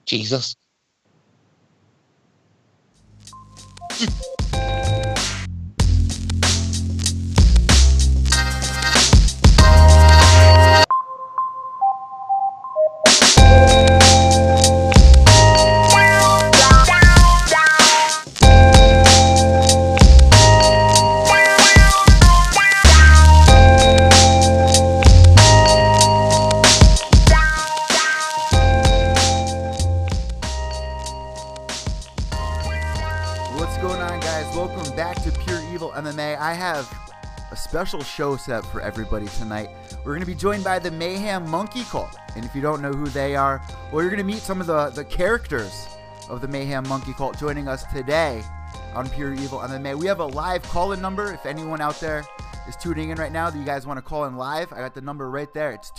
Jesus. I have a special show set for everybody tonight. We're going to be joined by the Mayhem Monkey Kalt. And if you don't know who they are, well, you're going to meet some of the characters of the Mayhem Monkey Kalt joining us today on Pure Evil MMA. We have a live call-in number. If anyone out there is tuning in right now that you guys want to call in live, I got the number right there. It's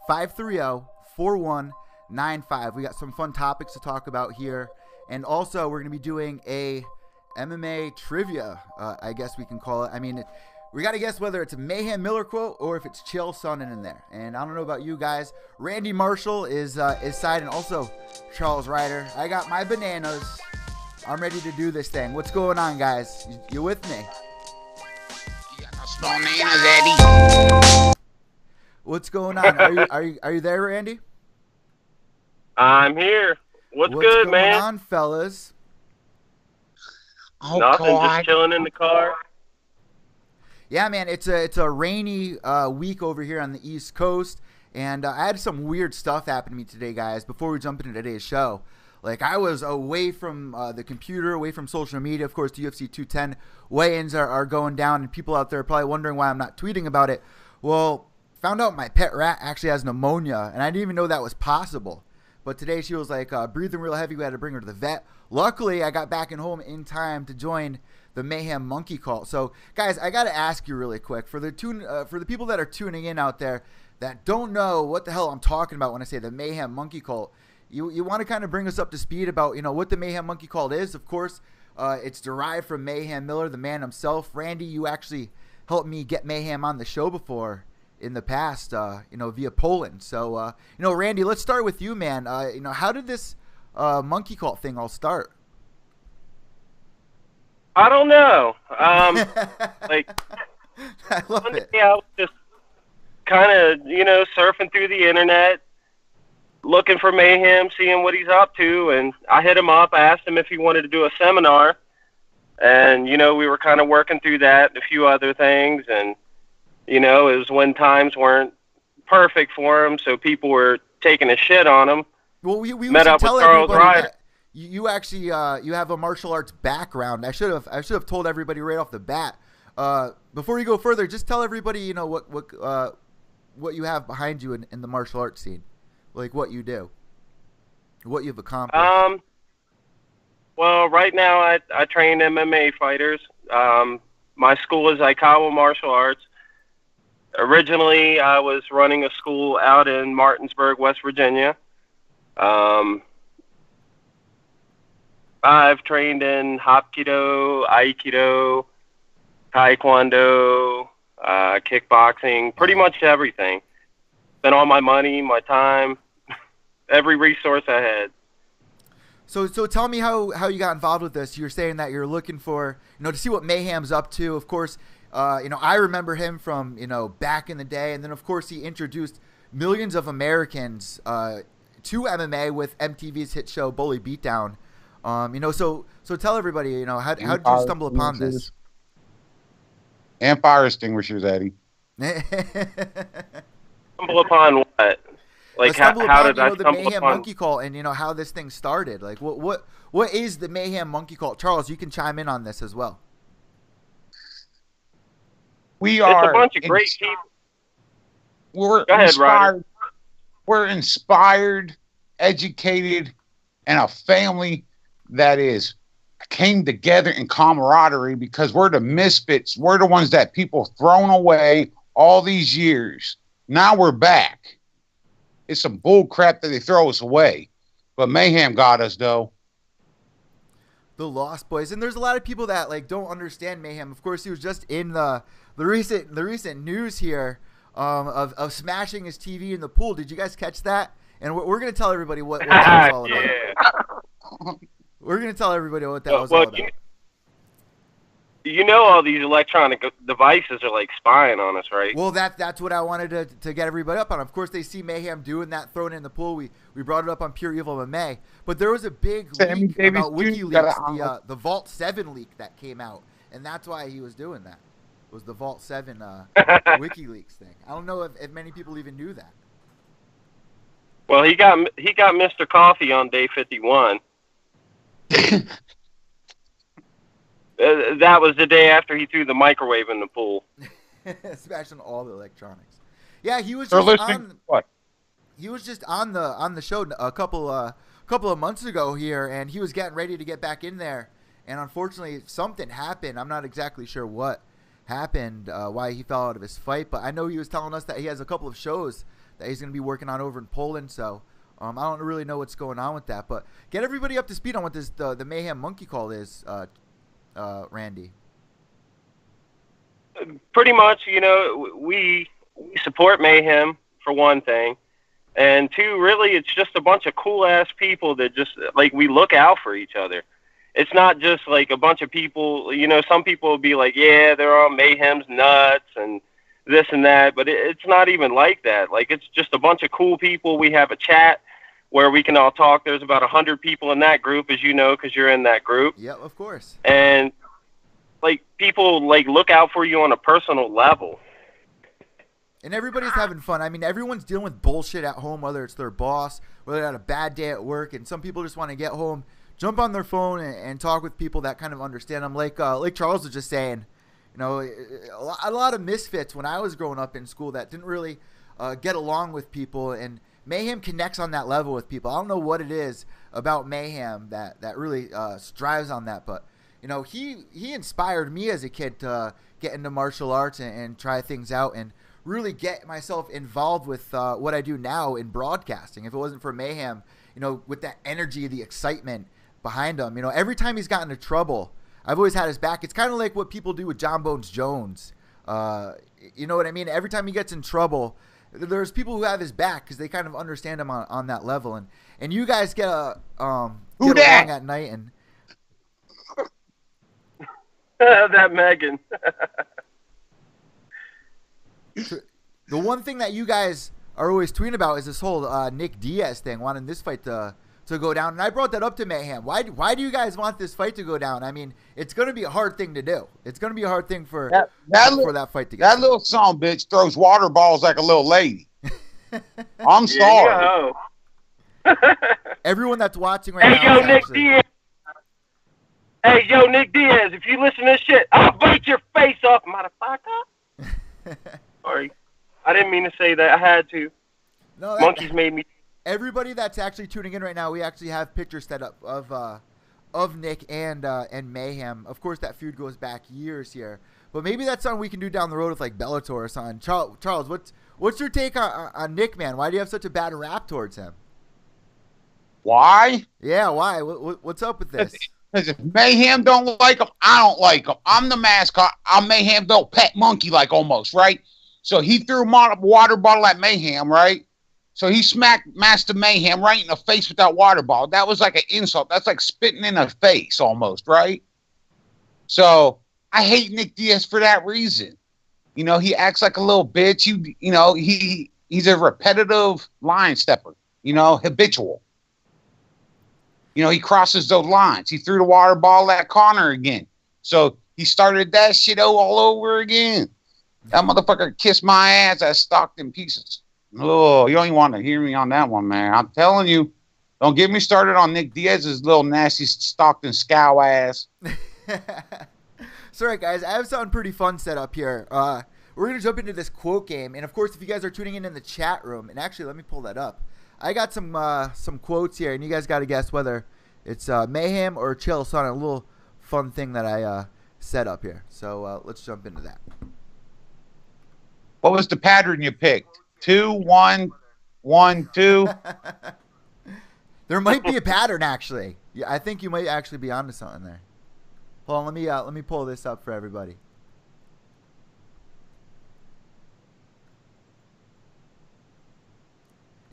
203-530-4195. We got some fun topics to talk about here. And also, we're going to be doing a MMA trivia, I guess we can call it. I mean, we got to guess whether it's a Mayhem Miller quote or if it's Chill Sonnen in there. And I don't know about you guys. Randy Marshall is side, and also Charles Ryder. I got my bananas. I'm ready to do this thing. What's going on, guys? You with me? You got those bananas, Eddie. What's going on? Are you there, Randy? I'm here. What's good, man? What's going on, fellas? Oh, Nothing, God. just chilling in the car. Yeah, man, it's a rainy week over here on the East Coast, and I had some weird stuff happen to me today, guys. Before we jump into today's show, like I was away from the computer, away from social media. Of course, the UFC 210 weigh-ins are going down, and people out there are probably wondering why I'm not tweeting about it. Well, found out my pet rat actually has pneumonia, and I didn't even know that was possible. But today she was like breathing real heavy. We had to bring her to the vet. Luckily, I got back and home in time to join the Mayhem Monkey Kalt. So, guys, I got to ask you really quick for the people that are tuning in out there that don't know what the hell I'm talking about when I say the Mayhem Monkey Kalt. You want to kind of bring us up to speed about what the Mayhem Monkey Kalt is. Of course, it's derived from Mayhem Miller, the man himself. Randy, you actually helped me get Mayhem on the show before in the past, via Poland. So, Randy, let's start with you, man. How did this Monkey Kalt thing all start? I don't know. Like, I love one it. day I was just kind of, surfing through the internet, looking for Mayhem, seeing what he's up to, and I hit him up. I asked him if he wanted to do a seminar, and, we were kind of working through that and a few other things, and it was when times weren't perfect for him, so people were taking a shit on him. Well, we met up with Charles Ryder. You actually you have a martial arts background. I should have told everybody right off the bat. Before you go further, just tell everybody what you have behind you in the martial arts scene, like what you do, what you've accomplished. Well, right now I train MMA fighters. My school is Aikawa Martial Arts. Originally, I was running a school out in Martinsburg, West Virginia. I've trained in Hapkido, Aikido, Taekwondo, kickboxing, pretty much everything. Spent all my money, my time, every resource I had. So tell me how you got involved with this. You're saying that you're looking for, to see what Mayhem's up to. Of course, I remember him from, back in the day. And then, of course, he introduced millions of Americans to MMA with MTV's hit show Bully Beatdown. So tell everybody, how did you stumble upon this? And fire extinguishers, Eddie. Stumble upon what? Like how did I the stumble Mayhem upon? Monkey Kalt and how this thing started? Like what is the Mayhem Monkey Kalt? Charles, you can chime in on this as well. It's a bunch of great people. We're Go ahead, inspired. Ryder. We're inspired, educated, and a family that came together in camaraderie because we're the misfits. We're the ones that people thrown away all these years. Now we're back. It's some bull crap that they throw us away. But Mayhem got us, though. The Lost Boys. And there's a lot of people that don't understand Mayhem. Of course, he was just in the recent news here of smashing his TV in the pool. Did you guys catch that? And we're going to tell everybody what that was all about. Yeah. We're going to tell everybody what that was all about. You know all these electronic devices are like spying on us, right? Well, that's what I wanted to get everybody up on. Of course, they see Mayhem doing that, throwing it in the pool. We brought it up on Pure Evil MMA. But there was a big leak about WikiLeaks, the Vault 7 leak that came out. And that's why he was doing that. It was the Vault 7 WikiLeaks thing. I don't know if many people even knew that. Well, he got Mr. Coffee on day 51. That was the day after he threw the microwave in the pool. Smashing all the electronics. Yeah, he was just on. What? He was just on the show a couple of months ago here, and he was getting ready to get back in there. And unfortunately, something happened. I'm not exactly sure what happened, why he fell out of his fight, but I know he was telling us that he has a couple of shows that he's going to be working on over in Poland. So I don't really know what's going on with that. But get everybody up to speed on what the Mayhem Monkey Kalt is. Randy. Pretty much, we support Mayhem for one thing, and two, really, it's just a bunch of cool ass people that just like we look out for each other. It's not just like a bunch of people. Some people will be like, yeah, they're all Mayhem's nuts and this and that, but it's not even like that. Like, it's just a bunch of cool people. We have a chat where we can all talk. There's about 100 people in that group, as you know, because you're in that group. Yeah, of course. And like people like look out for you on a personal level. And everybody's having fun. I mean, everyone's dealing with bullshit at home, whether it's their boss, whether they had a bad day at work, and some people just want to get home, jump on their phone, and talk with people that kind of understand them. Like Charles was just saying, a lot of misfits when I was growing up in school that didn't really get along with people, and Mayhem connects on that level with people. I don't know what it is about Mayhem that really strives on that, but he inspired me as a kid to get into martial arts and try things out and really get myself involved with what I do now in broadcasting. If it wasn't for Mayhem, with that energy, the excitement behind him, every time he's gotten into trouble, I've always had his back. It's kind of like what people do with John Bones Jones. You know what I mean? Every time he gets in trouble, there's people who have his back because they kind of understand him on that level. And you guys get along at night. And that Megan. The one thing that you guys are always tweeting about is this whole Nick Diaz thing, wanting this fight to go down. And I brought that up to Mayhem. Why do you guys want this fight to go down? I mean, it's going to be a hard thing to do. It's going to be a hard thing for that fight to get that little son bitch throws water balls like a little lady. I'm sorry. Everyone that's watching right now. Hey, yo, Nick Diaz. Hey, yo, Nick Diaz, if you listen to this shit, I'll bite your face off, motherfucker. Sorry. I didn't mean to say that. I had to. No, Monkeys made me. Everybody that's actually tuning in right now, we actually have pictures set up of Nick and Mayhem. Of course, that feud goes back years here. But maybe that's something we can do down the road with like Bellator or something. Charles, what's your take on Nick, man? Why do you have such a bad rap towards him? Why? Yeah, why? What's up with this? Because if Mayhem don't like him, I don't like him. I'm the mascot. I'm Mayhem's little pet monkey, like almost, right? So he threw a water bottle at Mayhem, right? So he smacked Master Mayhem right in the face with that water bottle. That was like an insult. That's like spitting in the face almost, right? So I hate Nick Diaz for that reason. He acts like a little bitch. He's a repetitive line stepper, habitual. He crosses those lines. He threw the water ball at Connor again. So he started that shit all over again. That motherfucker kissed my ass. I stocked in pieces. Oh, you don't even want to hear me on that one, man. I'm telling you, don't get me started on Nick Diaz's little nasty Stockton scow ass. Sorry, guys. I have something pretty fun set up here. We're going to jump into this quote game. And, of course, if you guys are tuning in the chat room, and actually, let me pull that up. I got some quotes here, and you guys got to guess whether it's Mayhem or Chill Son, a little fun thing that I set up here. So let's jump into that. What was the pattern you picked? 2, 1, 1, 2. There might be a pattern, actually. Yeah, I think you might actually be onto something there. Hold on, let me pull this up for everybody.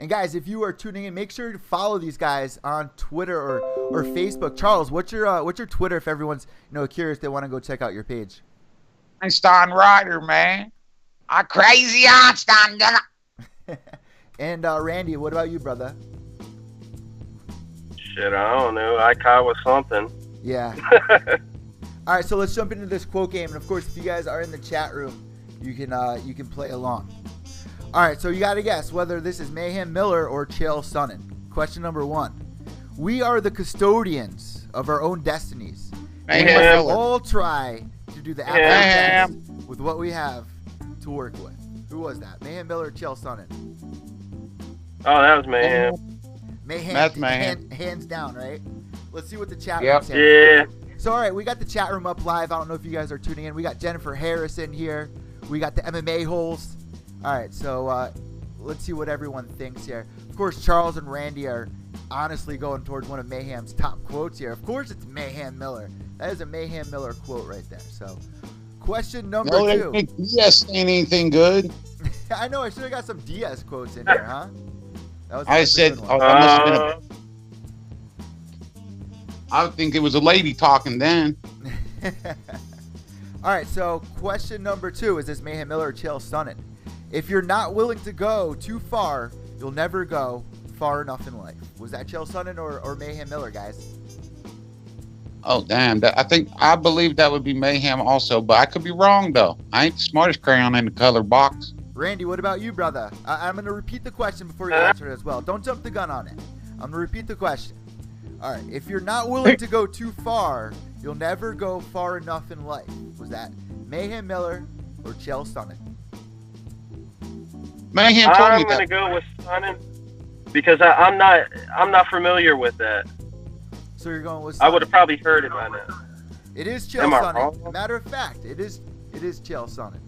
And guys, if you are tuning in, make sure to follow these guys on Twitter or Facebook. Charles, what's your Twitter if everyone's curious, they want to go check out your page? Einstein Rider, man. I'm crazy Einstein. And Randy, what about you, brother? Shit, I don't know. I caught with something. Yeah. All right, so let's jump into this quote game. And of course, if you guys are in the chat room, you can play along. All right, so you got to guess whether this is Mayhem Miller or Chael Sonnen. Question number 1. We are the custodians of our own destinies. We must all try to do the absolute best with what we have to work with. Who was that? Mayhem Miller or Chael Sonnen? Oh, that was Mayhem. Mayhem. Hands down, right? Let's see what the chat room says. Yeah. So, all right, we got the chat room up live. I don't know if you guys are tuning in. We got Jennifer Harrison here. We got the MMA holes. All right, so let's see what everyone thinks here. Of course, Charles and Randy are honestly going towards one of Mayhem's top quotes here. Of course, it's Mayhem Miller. That is a Mayhem Miller quote right there. So, question number 2. Diaz ain't anything good. I know. I should have got some Diaz quotes in here, huh? That was that must have been I would think it was a lady talking then. All right, so question number 2. Is this Mayhem Miller or Chael Sonnen? If you're not willing to go too far, you'll never go far enough in life. Was that Chael Sonnen or Mayhem Miller, guys? Oh, damn. I believe that would be Mayhem also, but I could be wrong, though. I ain't the smartest crayon in the color box. Randy, what about you, brother? I'm going to repeat the question before you answer it as well. Don't jump the gun on it. I'm going to repeat the question. All right. If you're not willing to go too far, you'll never go far enough in life. Was that Mayhem Miller or Chael Sonnen? Mayhem told me that. I'm going to go with Sonnen because I'm not familiar with that. So you're going with Sonnen. I would have probably heard it by now. It is Chael Sonnen. Matter of fact, it is Chael Sonnen.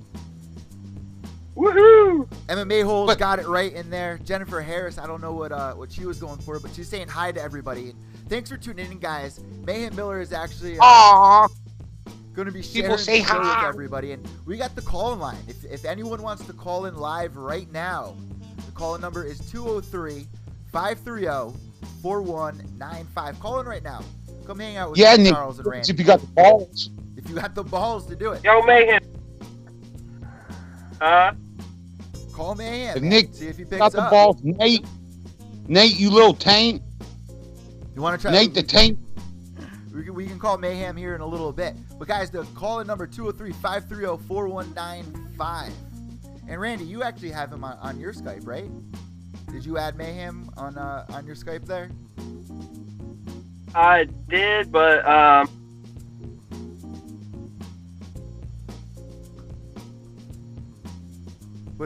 Woohoo! MMA Holes got it right in there. Jennifer Harris, I don't know what she was going for, but she's saying hi to everybody. And thanks for tuning in, guys. Mayhem Miller is actually going to be sharing the show with everybody. And we got the call-in line. If anyone wants to call in live right now, the call-in number is 203-530-4195. Call in right now. Come hang out with Charles and Randy. If you got the balls. If you got the balls to do it. Yo, Mayhem. Call Mayhem. If Nick see if he picks got the up. balls, Nate, you little taint. You want to try? Nate the taint. We can call Mayhem here in a little bit. But guys, the call-in number 203-530-4195. And Randy, you actually have him on your Skype, right? Did you add Mayhem on your Skype there? I did, but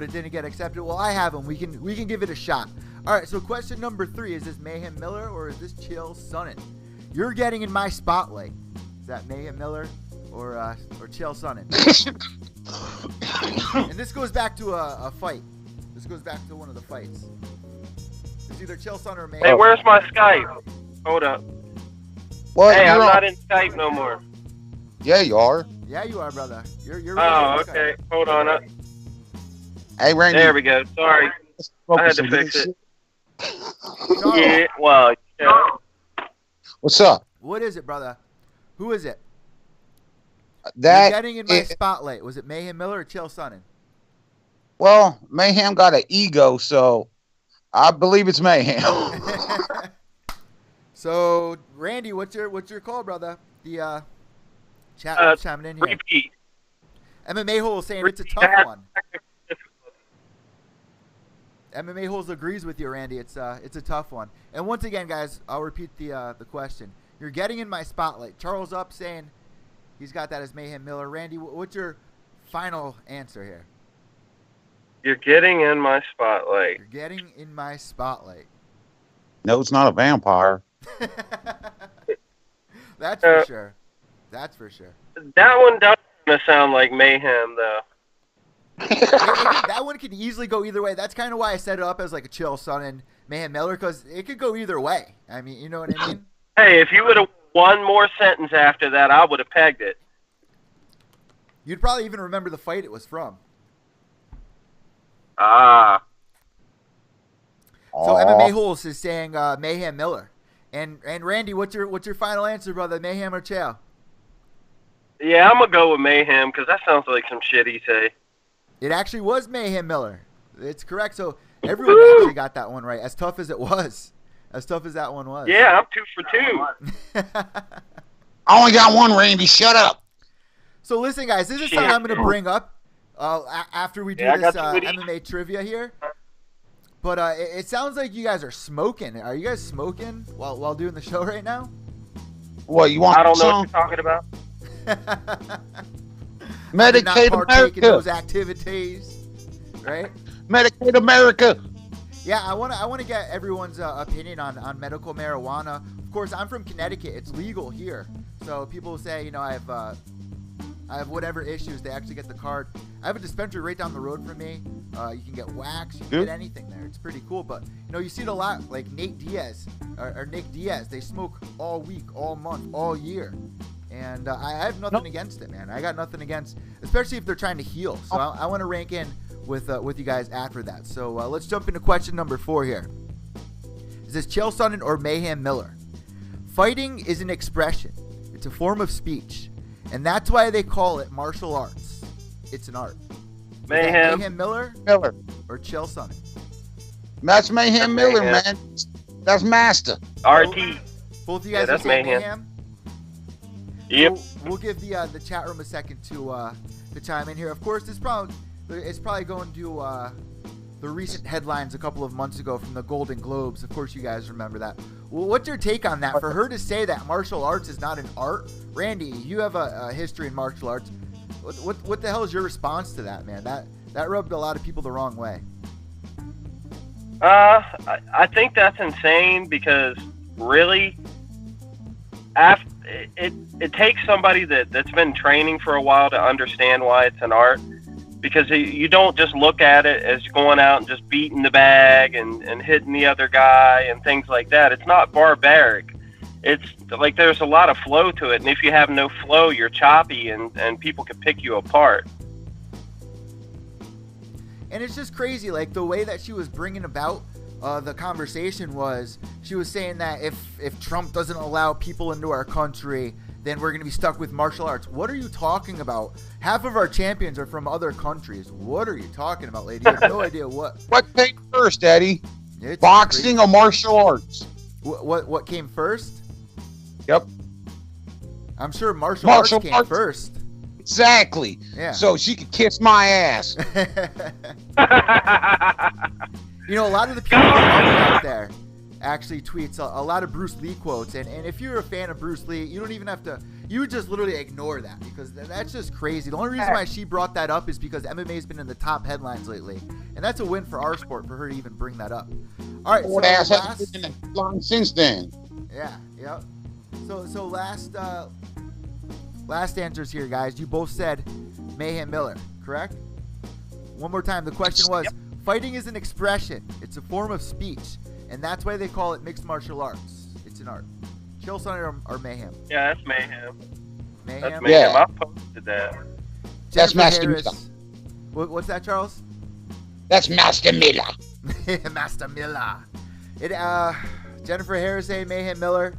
it didn't get accepted. Well, I have him. We can give it a shot. All right. So question number 3: is this Mayhem Miller or is this Chael Sonnen? You're getting in my spotlight. Is that Mayhem Miller or Chael Sonnen? And this goes back to a fight. This goes back to one of the fights. It's either Chael Sonnen or Mayhem. Hey, where's my Skype? Hold up. Well, hey, I'm not in Skype no more. Yeah, you are. Yeah, you are, brother. You're oh, okay. Skype. Hold on. Hey, Randy. There we go. Sorry. I had to fix it. Yeah, well, yeah. What's up? What is it, brother? Who is it? You're getting in my spotlight. Was it Mayhem Miller or Chael Sonnen? Well, Mayhem got an ego, so I believe it's Mayhem. So, Randy, what's your call, brother? The chat chiming in here. Repeat. MMA Hole saying it's a tough one. MMA Holes agrees with you, Randy. It's a tough one. And once again, guys, I'll repeat the question. You're getting in my spotlight. Charles up saying he's got that as Mayhem Miller. Randy, what's your final answer here? You're getting in my spotlight. You're getting in my spotlight. No, it's not a vampire. That's for sure. That's for sure. That one doesn't sound like Mayhem, though. That one could easily go either way. That's kind of why I set it up as like a Chael Sonnen Mayhem Miller, because it could go either way. I mean, you know what I mean? Hey, if you would have one more sentence after that, I would have pegged it. You'd probably even remember the fight it was from. Ah. So MMA Holes is saying Mayhem Miller. And Randy, what's your final answer, brother? Mayhem or Chael? Yeah, I'm going to go with Mayhem because that sounds like some shit he say. It actually was Mayhem Miller. It's correct. So everyone actually got that one right, as tough as it was. As tough as that one was. Yeah, I'm 2 for 2. I only got one, Randy. Shut up. So listen, guys, this is something I'm going to bring up after we do this MMA trivia here. But it sounds like you guys are smoking. Are you guys smoking while doing the show right now? What, you want I don't know what you're talking about. Medicaid America. Those America. activities, right? Medicaid America. Yeah, I want to get everyone's opinion on medical marijuana. Of course, I'm from Connecticut. It's legal here. So people say, you know, I have whatever issues. They actually get the card. I have a dispensary right down the road from me. You can get wax. You can get anything there. It's pretty cool. But, you know, you see it a lot, like Nate Diaz or Nick Diaz. They smoke all week, all month, all year. And I have nothing against it, man. I got nothing against, especially if they're trying to heal. So I want to rank in with you guys after that. So let's jump into question number 4 here. Is this Chael Sonnen or Mayhem Miller? Fighting is an expression. It's a form of speech. And that's why they call it martial arts. It's an art. Mayhem Miller or Chael Sonnen? That's Mayhem Miller, man. That's Master. RT. Both of you guys that's are saying Mayhem? Yep. We'll give the chat room a second to chime in here. Of course, it's probably going to the recent headlines a couple of months ago from the Golden Globes. Of course, you guys remember that. Well, what's your take on that? For her to say that martial arts is not an art, Randy, you have a history in martial arts. What the hell is your response to that, man? That rubbed a lot of people the wrong way. I think that's insane because really, it takes somebody that's been training for a while to understand why it's an art. Because you don't just look at it as going out and just beating the bag and hitting the other guy and things like that. It's not barbaric. It's like there's a lot of flow to it. And if you have no flow, you're choppy and people can pick you apart. And it's just crazy. Like the way that she was bringing about the conversation was she was saying that if Trump doesn't allow people into our country, then we're going to be stuck with martial arts. What are you talking about? Half of our champions are from other countries. What are you talking about, lady? You have no idea what. What came first, Eddie? It's boxing crazy. or martial arts? What came first? Yep. I'm sure martial arts came first. Exactly. Yeah. So she could kiss my ass. You know, a lot of the people out there actually tweets a lot of Bruce Lee quotes, and if you're a fan of Bruce Lee, you don't even have to, you would just literally ignore that because that's just crazy. The only reason why she brought that up is because MMA's been in the top headlines lately, and that's a win for our sport for her to even bring that up. All right, so ass hasn't been long since then. Yeah, yep. So last answers here, guys. You both said Mayhem Miller, correct? One more time. The question was, fighting is an expression. It's a form of speech. And that's why they call it mixed martial arts. It's an art. Chael Sonnen or Mayhem? Yeah, that's Mayhem. Mayhem? That's Mayhem. I posted that. That's Master Miller. What's that, Charles? That's Master Miller. Master Miller. Jennifer Harris saying Mayhem Miller.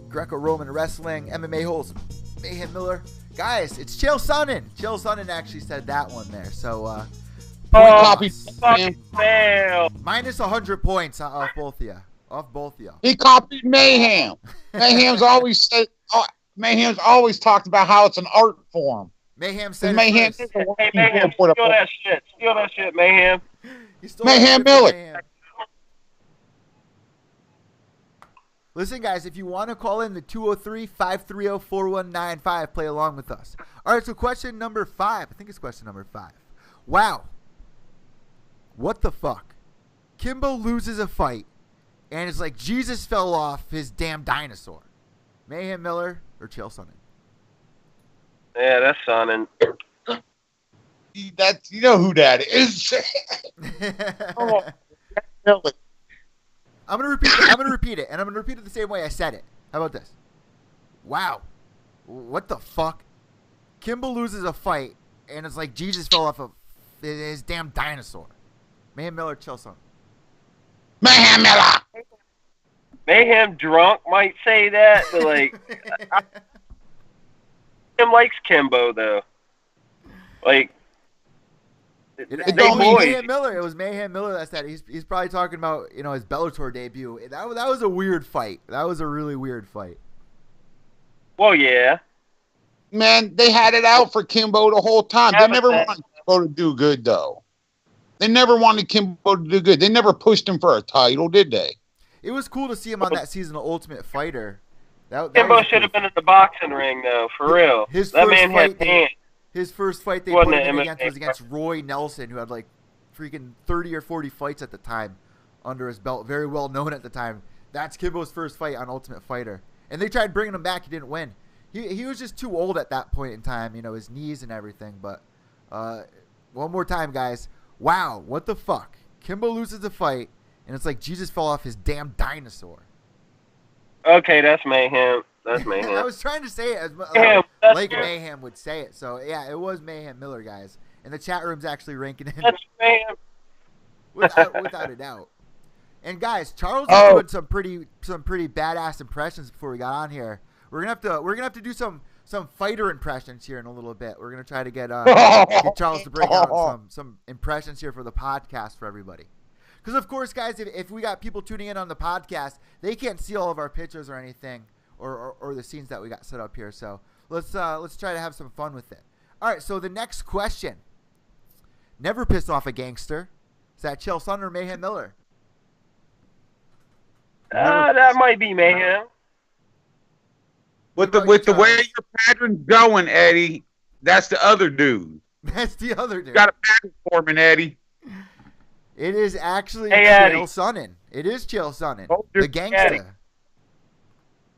Greco-Roman wrestling. MMA Holes. Mayhem Miller. Guys, it's Chael Sonnen. Chael Sonnen actually said that one there. So, fail. Minus 100 points off both of you. Off both of you. He copied Mayhem. Mayhem's always talked about how it's an art form. Mayhem said Mayhem, steal that shit. Steal that shit, Mayhem. Mayhem Miller. Listen, guys, if you want to call in the 203-530-4195, play along with us. All right, so question number 5. I think it's question number 5. Wow. What the fuck? Kimbo loses a fight, and it's like Jesus fell off his damn dinosaur. Mayhem Miller or Chael Sonnen? Yeah, that's Sonnen. You know who that is. I'm gonna repeat it, and I'm gonna repeat it the same way I said it. How about this? Wow. What the fuck? Kimbo loses a fight, and it's like Jesus fell off of his damn dinosaur. Mayhem Miller, Chael Sonnen. Mayhem Miller. Mayhem drunk might say that, but like, him likes Kimbo though. Like, It don't mean Mayhem Miller. It was Mayhem Miller that said he's probably talking about his Bellator debut. That was a weird fight. That was a really weird fight. Well, yeah. Man, they had it out for Kimbo the whole time. They never wanted Kimbo to do good, though. They never wanted Kimbo to do good. They never pushed him for a title, did they? It was cool to see him on that season of Ultimate Fighter. Kimbo should have been in the boxing ring, though, for real. That man had hands. His first fight they put him against was against Roy Nelson, who had like freaking 30 or 40 fights at the time under his belt. Very well known at the time. That's Kimbo's first fight on Ultimate Fighter. And they tried bringing him back. He didn't win. He was just too old at that point in time, his knees and everything. But one more time, guys. Wow, what the fuck? Kimbo loses the fight, and it's like Jesus fell off his damn dinosaur. Okay, that's Mayhem. That's Mayhem. I was trying to say it as like Mayhem would say it. So, yeah, it was Mayhem Miller, guys. And the chat room's actually ranking in. That's Mayhem. Without a doubt. And, guys, Charles was doing some pretty badass impressions before we got on here. We're gonna have to do some fighter impressions here in a little bit. We're gonna try to get Charles to bring out some impressions here for the podcast for everybody. Because of course, guys, if we got people tuning in on the podcast, they can't see all of our pictures or anything, or the scenes that we got set up here. So let's try to have some fun with it. All right. So the next question: never piss off a gangster. Is that Chael Sonnen or Mayhem Miller? That might be Mayhem. With the way your pattern's going, Eddie, that's the other dude. That's the other dude. You got a pattern for me, Eddie. It is actually Chael Sonnen. It is Chael Sonnen, the gangster. Eddie.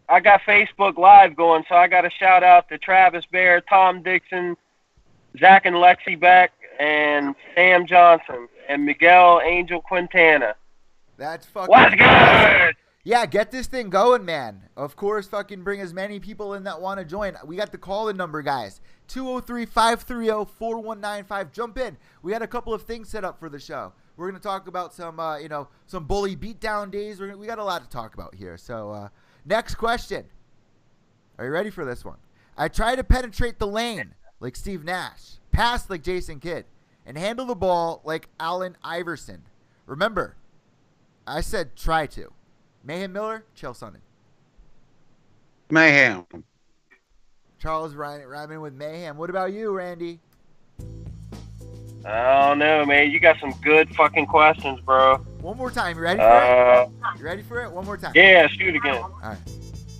I got Facebook Live going, so I got to shout out to Travis Bear, Tom Dixon, Zach and Lexi Beck, and Sam Johnson, and Miguel Angel Quintana. That's fucking What's good? Yeah, get this thing going, man. Of course, fucking bring as many people in that want to join. We got the call-in number, guys. 203-530-4195. Jump in. We had a couple of things set up for the show. We're going to talk about some bully beatdown days. We got a lot to talk about here. So, next question. Are you ready for this one? I try to penetrate the lane like Steve Nash, pass like Jason Kidd, and handle the ball like Allen Iverson. Remember, I said try to. Mayhem Miller, Chael Sonnen. Mayhem. Charles rhyming with Mayhem. What about you, Randy? I don't know, man. You got some good fucking questions, bro. One more time. You ready for it? You ready for it? One more time. Yeah, shoot again. All right.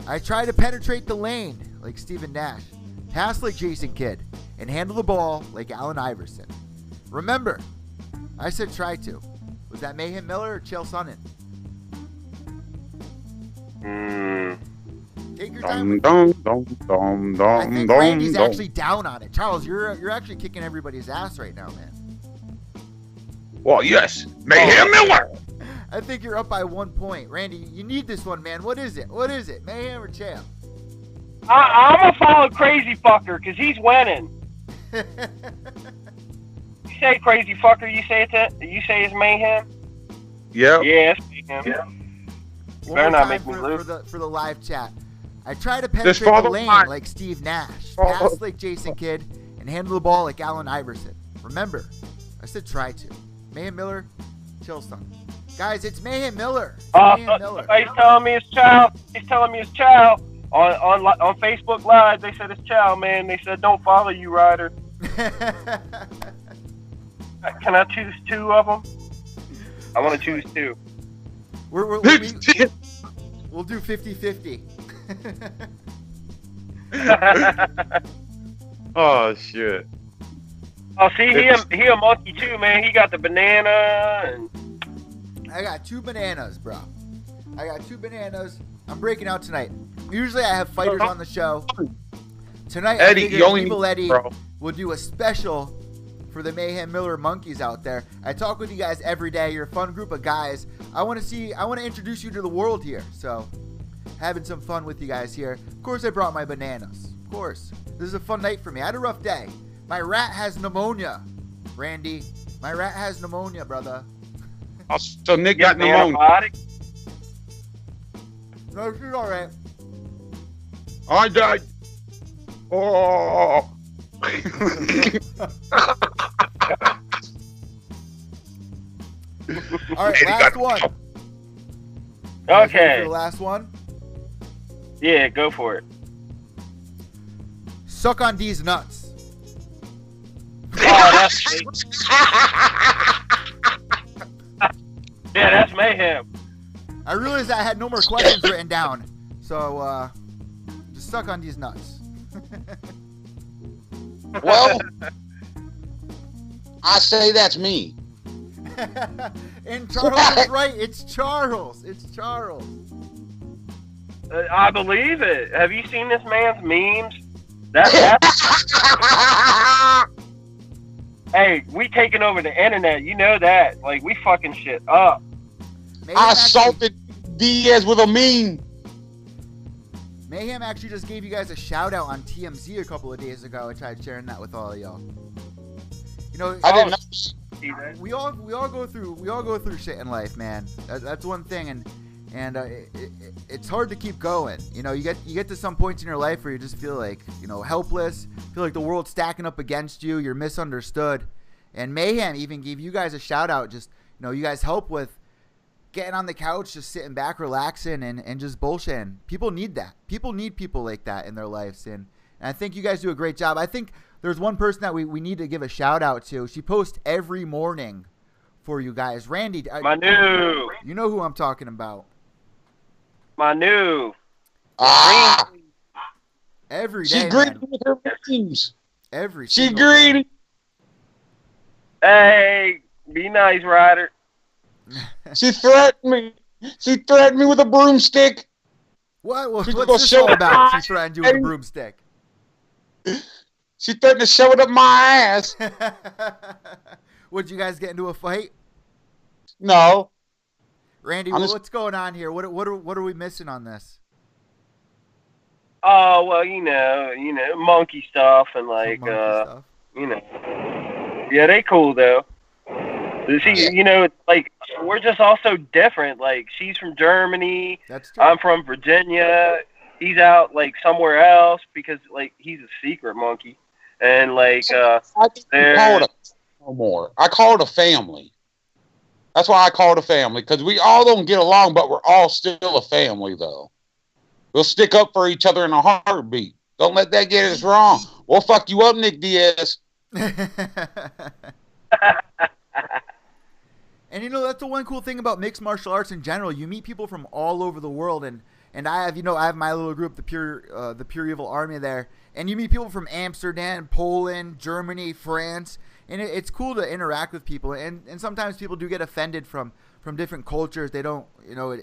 I try to penetrate the lane like Steven Nash, pass like Jason Kidd, and handle the ball like Allen Iverson. Remember, I said try to. Was that Mayhem Miller or Chael Sonnen? Take your time. I think Randy's actually down on it. Charles, you're actually kicking everybody's ass right now, man. Well, yes, Mayhem Miller. I think you're up by 1 point. Randy, you need this one, man. What is it? Mayhem or Chael? I'm going to follow Crazy Fucker because he's winning. You say Crazy Fucker, you say it's Mayhem? Yep. Yeah, it's Mayhem. Yeah. Better not make me lose. For the live chat. I try to penetrate the lane like Steve Nash, pass like Jason Kidd, and handle the ball like Allen Iverson. Remember, I said try to. Mayhem Miller, Chael Sonnen. Guys, it's Mayhem Miller. Mayhem Miller. He's telling me it's Chow. On Facebook Live, they said it's Chow, man. They said don't follow you, Ryder. Can I choose two of them? I want to choose two. We'll do 50-50. Oh shit! Oh, see, he a monkey too, man. He got the banana and. I got 2 bananas, bro. I got 2 bananas. I'm breaking out tonight. Usually I have fighters on the show. Tonight, Eddie, Eddie will do a special for the Mayhem Miller Monkeys out there. I talk with you guys every day. You're a fun group of guys. I want to introduce you to the world here. So, having some fun with you guys here. Of course, I brought my bananas. Of course. This is a fun night for me. I had a rough day. My rat has pneumonia, Randy. My rat has pneumonia, brother. Oh, so Nick Get got the pneumonia. antibiotic. No, she's all right. I died. Oh. All right, Eddie last got- one. You guys ready Okay. for the last one. Yeah, go for it. Suck on these nuts. Oh, that's me. Yeah, that's mayhem. I realized I had no more questions written down, so just suck on these nuts. Well, I say that's me. And Charles is right. It's Charles. It's Charles. I believe it. Have you seen this man's memes? That's hey, we taking over the internet. You know that. Like, we fucking shit up. Mayhem I actually, assaulted Diaz with a meme. Mayhem actually just gave you guys a shout out on TMZ a couple of days ago. I tried sharing that with all of y'all. You know, I didn't know. we all go through shit in life, man. That's one thing, and it's hard to keep going. You know, you get to some points in your life where you just feel like, you know, helpless, feel like the world's stacking up against you, you're misunderstood. And Mayhem even gave you guys a shout out. Just, you know, you guys help with getting on the couch, just sitting back, relaxing, and just bullshitting. People need that. People need people like that in their lives, and I think you guys do a great job. I think there's one person that we need to give a shout out to. She posts every morning for you guys. Randy, Manu. you know who I'm talking about. Manu. Ah, Every she day, greedy man. with her memes. Every She single day. greedy. Hey, be nice, Ryder. She threatened me. She threatened me with a broomstick. What? She's What's gonna this show all it about? up. She threatened you with a broomstick. She threatened to shove it up my ass. Would you guys get into a fight? No. Randy, I'm just- what's going on here? What are we missing on this? Oh, well, you know, monkey stuff and like, Some monkey stuff. you know. Yeah, they cool though. See, you know, like, we're just all so different. Like, she's from Germany. That's true. I'm from Virginia. He's out, like, somewhere else because, like, he's a secret monkey. And, like, I think you call it no more. I call it a family. That's why I call it a family, because we all don't get along, but we're all still a family, though. We'll stick up for each other in a heartbeat. Don't let that get us wrong. We'll fuck you up, Nick Diaz. And you know, that's the one cool thing about mixed martial arts in general. You meet people from all over the world, and I have my little group, the Pure Evil Army there, and you meet people from Amsterdam, Poland, Germany, France, and it's cool to interact with people. And sometimes people do get offended from different cultures. They don't, you know,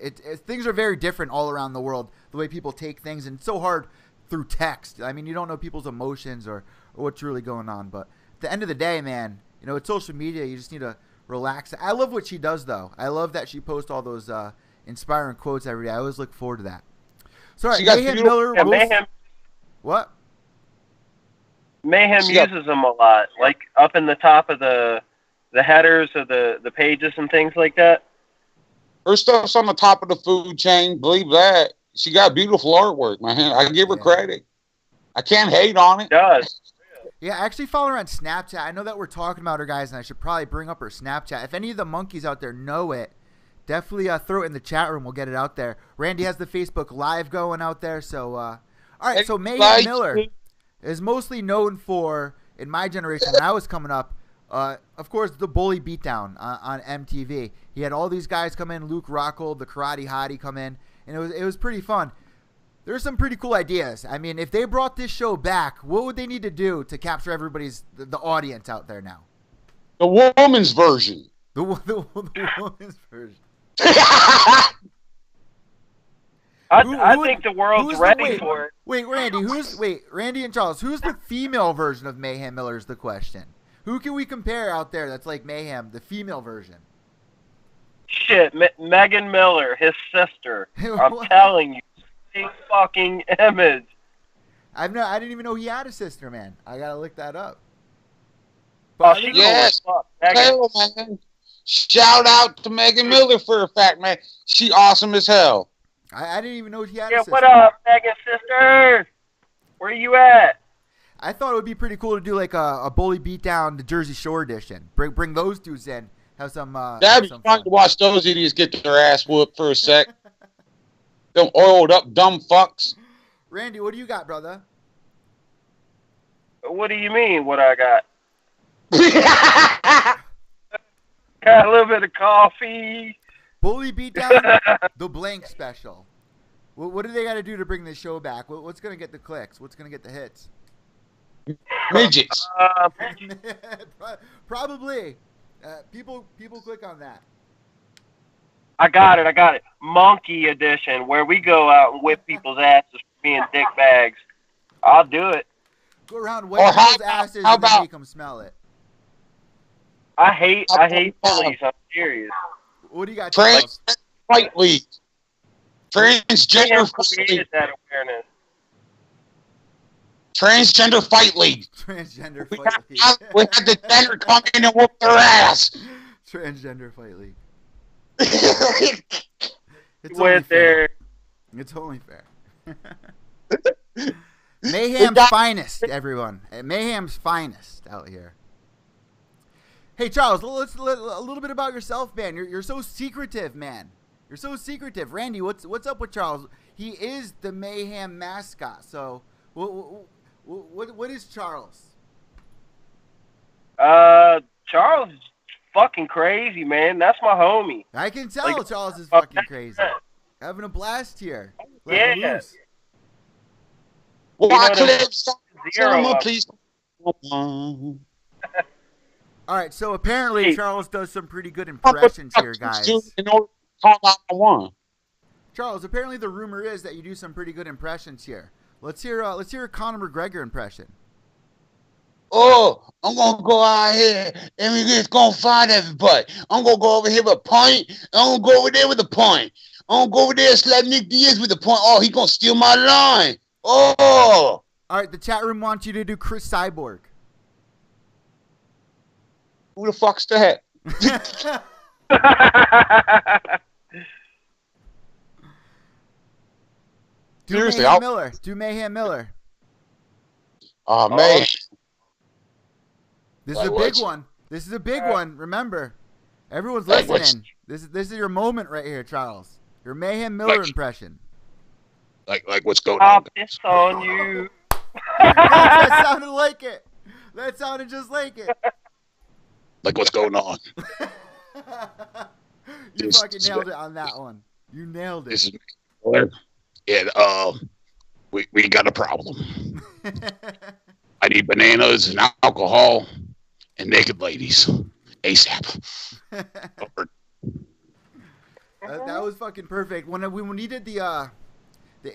things are very different all around the world, the way people take things, and it's so hard through text. I mean, you don't know people's emotions or what's really going on. But at the end of the day, man, you know, it's social media. You just need to relax. I love what she does, though. I love that she posts all those inspiring quotes every day. I always look forward to that. So, all right, Mayhem Miller. Yeah, Mayhem, What? Mayhem uses them a lot, like up in the top of the headers of the pages and things like that. Her stuff's on the top of the food chain. Believe that. She got beautiful artwork, man. I give her credit. I can't hate on it. It does. Yeah, I actually follow her on Snapchat. I know that we're talking about her, guys, and I should probably bring up her Snapchat. If any of the monkeys out there know it, definitely throw it in the chat room. We'll get it out there. Randy has the Facebook Live going out there. So, all right, so Mayhem Miller is mostly known for, in my generation, when I was coming up, of course, the Bully Beatdown on MTV. He had all these guys come in, Luke Rockhold, the Karate Hottie come in, and it was pretty fun. There's some pretty cool ideas. I mean, if they brought this show back, what would they need to do to capture the audience out there now? The woman's version. The woman's version. I think the world's ready for it. Wait, Randy and Charles, who's the female version of Mayhem Miller is the question. Who can we compare out there that's like Mayhem, the female version? Shit, Megan Miller, his sister. I'm telling you, same fucking image. I didn't even know he had a sister, man. I gotta look that up. But she yes. Megan. Hell, man. Shout out to Mayhem Miller for a fact, man. She awesome as hell. I didn't even know he had a Yeah, sister. what up, Megan sister? Where you at? I thought it would be pretty cool to do like a bully beatdown, the Jersey Shore edition. Bring those dudes in. Have some. That'd be fun to watch those idiots get their ass whooped for a sec. Them oiled up dumb fucks. Randy, what do you got, brother? What do you mean, what I got? Got a little bit of coffee. Bully beatdown, the blank special. What do they got to do to bring this show back? What's gonna get the clicks? What's gonna get the hits? Midgets. Probably. People click on that. I got it. Monkey edition, where we go out and whip people's asses for being dick bags. I'll do it. Go around whip people's asses and then make them smell it. I hate bullies. I'm serious. What do you got? Trans Fight League. Transgender Fight League. That awareness. Transgender Fight League. Transgender We Fight League. had the gender come in and whoop their ass. Transgender Fight League. It's Went there. It's only fair. Mayhem's finest, everyone. Mayhem's finest out here. Hey, Charles, a little bit about yourself, man. You're so secretive, man. You're so secretive. Randy, what's up with Charles? He is the Mayhem mascot. So, what is Charles? Charles is fucking crazy, man. That's my homie. I can tell Charles is fucking crazy. Having a blast here. Let him loose. Please. All right, so apparently Charles does some pretty good impressions here, guys. In order to call out the one. Charles, apparently the rumor is that you do some pretty good impressions here. Let's hear a Conor McGregor impression. Oh, I'm gonna go out here and we just gonna fight everybody. I'm gonna go over here with a point. I'm gonna go over there with a point. I'm gonna go over there and slap Nick Diaz with a point. Oh, he gonna steal my line. Oh. All right, the chat room wants you to do Chris Cyborg. Who the fuck's that? Seriously, Mayhem Miller. Do Mayhem Miller. Oh, man. This is a big one. This is a big one. Remember, everyone's listening. This is your moment right here, Charles. Your Mayhem Miller impression. Like what's going I'll on? piss on you. That sounded like it. That sounded just like it. Like what's going on? You fucking nailed it on that one. You nailed it. This is we got a problem. I need bananas and alcohol and naked ladies ASAP. That was fucking perfect. When he did the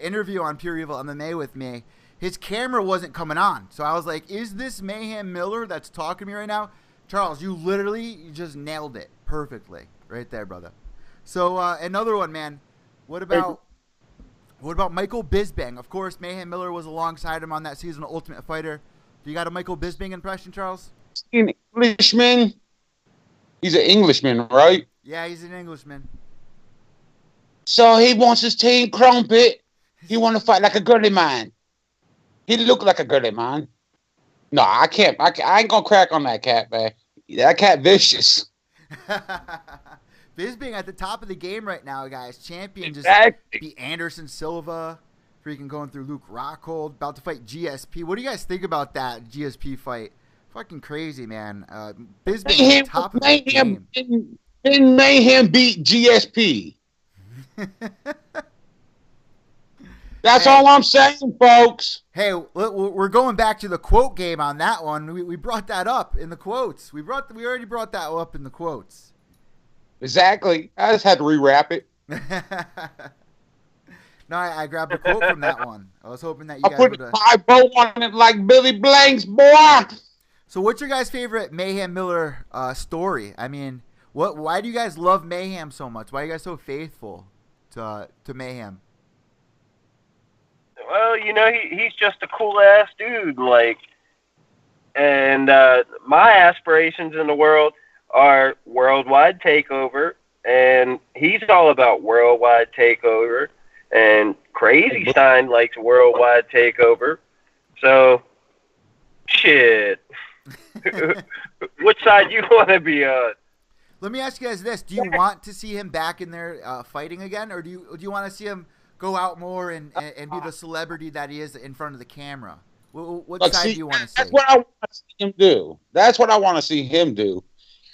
interview on Pure Evil MMA with me, his camera wasn't coming on. So I was like, is this Mayhem Miller that's talking to me right now? Charles, you just nailed it perfectly right there, brother. So another one, man. What about Michael Bisping? Of course, Mayhem Miller was alongside him on that season of Ultimate Fighter. Do you got a Michael Bisping impression, Charles? An Englishman. He's an Englishman, right? Yeah, he's an Englishman. So he wants his team crumpet. He want to fight like a girly man. He look like a girly man. No, I can't. I ain't gonna crack on that cat, man. That cat vicious. Bisping at the top of the game right now, guys. Champion just beat Anderson Silva. Freaking going through Luke Rockhold. About to fight GSP. What do you guys think about that GSP fight? Fucking crazy, man. Bisping at the top of the game. Didn't Mayhem beat GSP? That's all I'm saying, folks. Hey, we're going back to the quote game on that one. We brought that up in the quotes. We already brought that up in the quotes. Exactly. I just had to rewrap it. No, I grabbed a quote from that one. I was hoping that you guys would have. I bow on it like Billy Blanks, boy. So, what's your guys' favorite Mayhem Miller story? I mean, why do you guys love Mayhem so much? Why are you guys so faithful to Mayhem? Well, he's just a cool ass dude, and my aspirations in the world are Worldwide Takeover, and he's all about Worldwide Takeover, and Krazystein likes Worldwide Takeover. So, shit. Which side you want to be on? Let me ask you guys this: do you want to see him back in there fighting again, or do you want to see him go out more and be the celebrity that he is in front of the camera? What side do you want to see? That's what I want to see him do. That's what I want to see him do,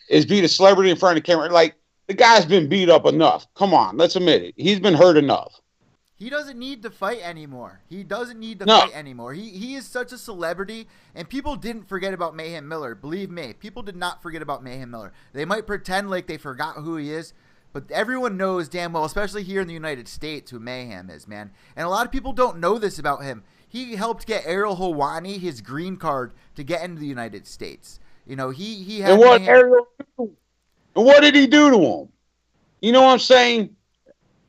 is be the celebrity in front of the camera. Like, the guy's been beat up enough. Come on, let's admit it. He's been hurt enough. He doesn't need to fight anymore. He doesn't need to fight anymore. He is such a celebrity, and people didn't forget about Mayhem Miller. Believe me, people did not forget about Mayhem Miller. They might pretend like they forgot who he is, but everyone knows damn well, especially here in the United States, who Mayhem is, man. And a lot of people don't know this about him. He helped get Ariel Helwani his green card to get into the United States. You know, he had. And what Ariel do? And what did he do to him? You know what I'm saying?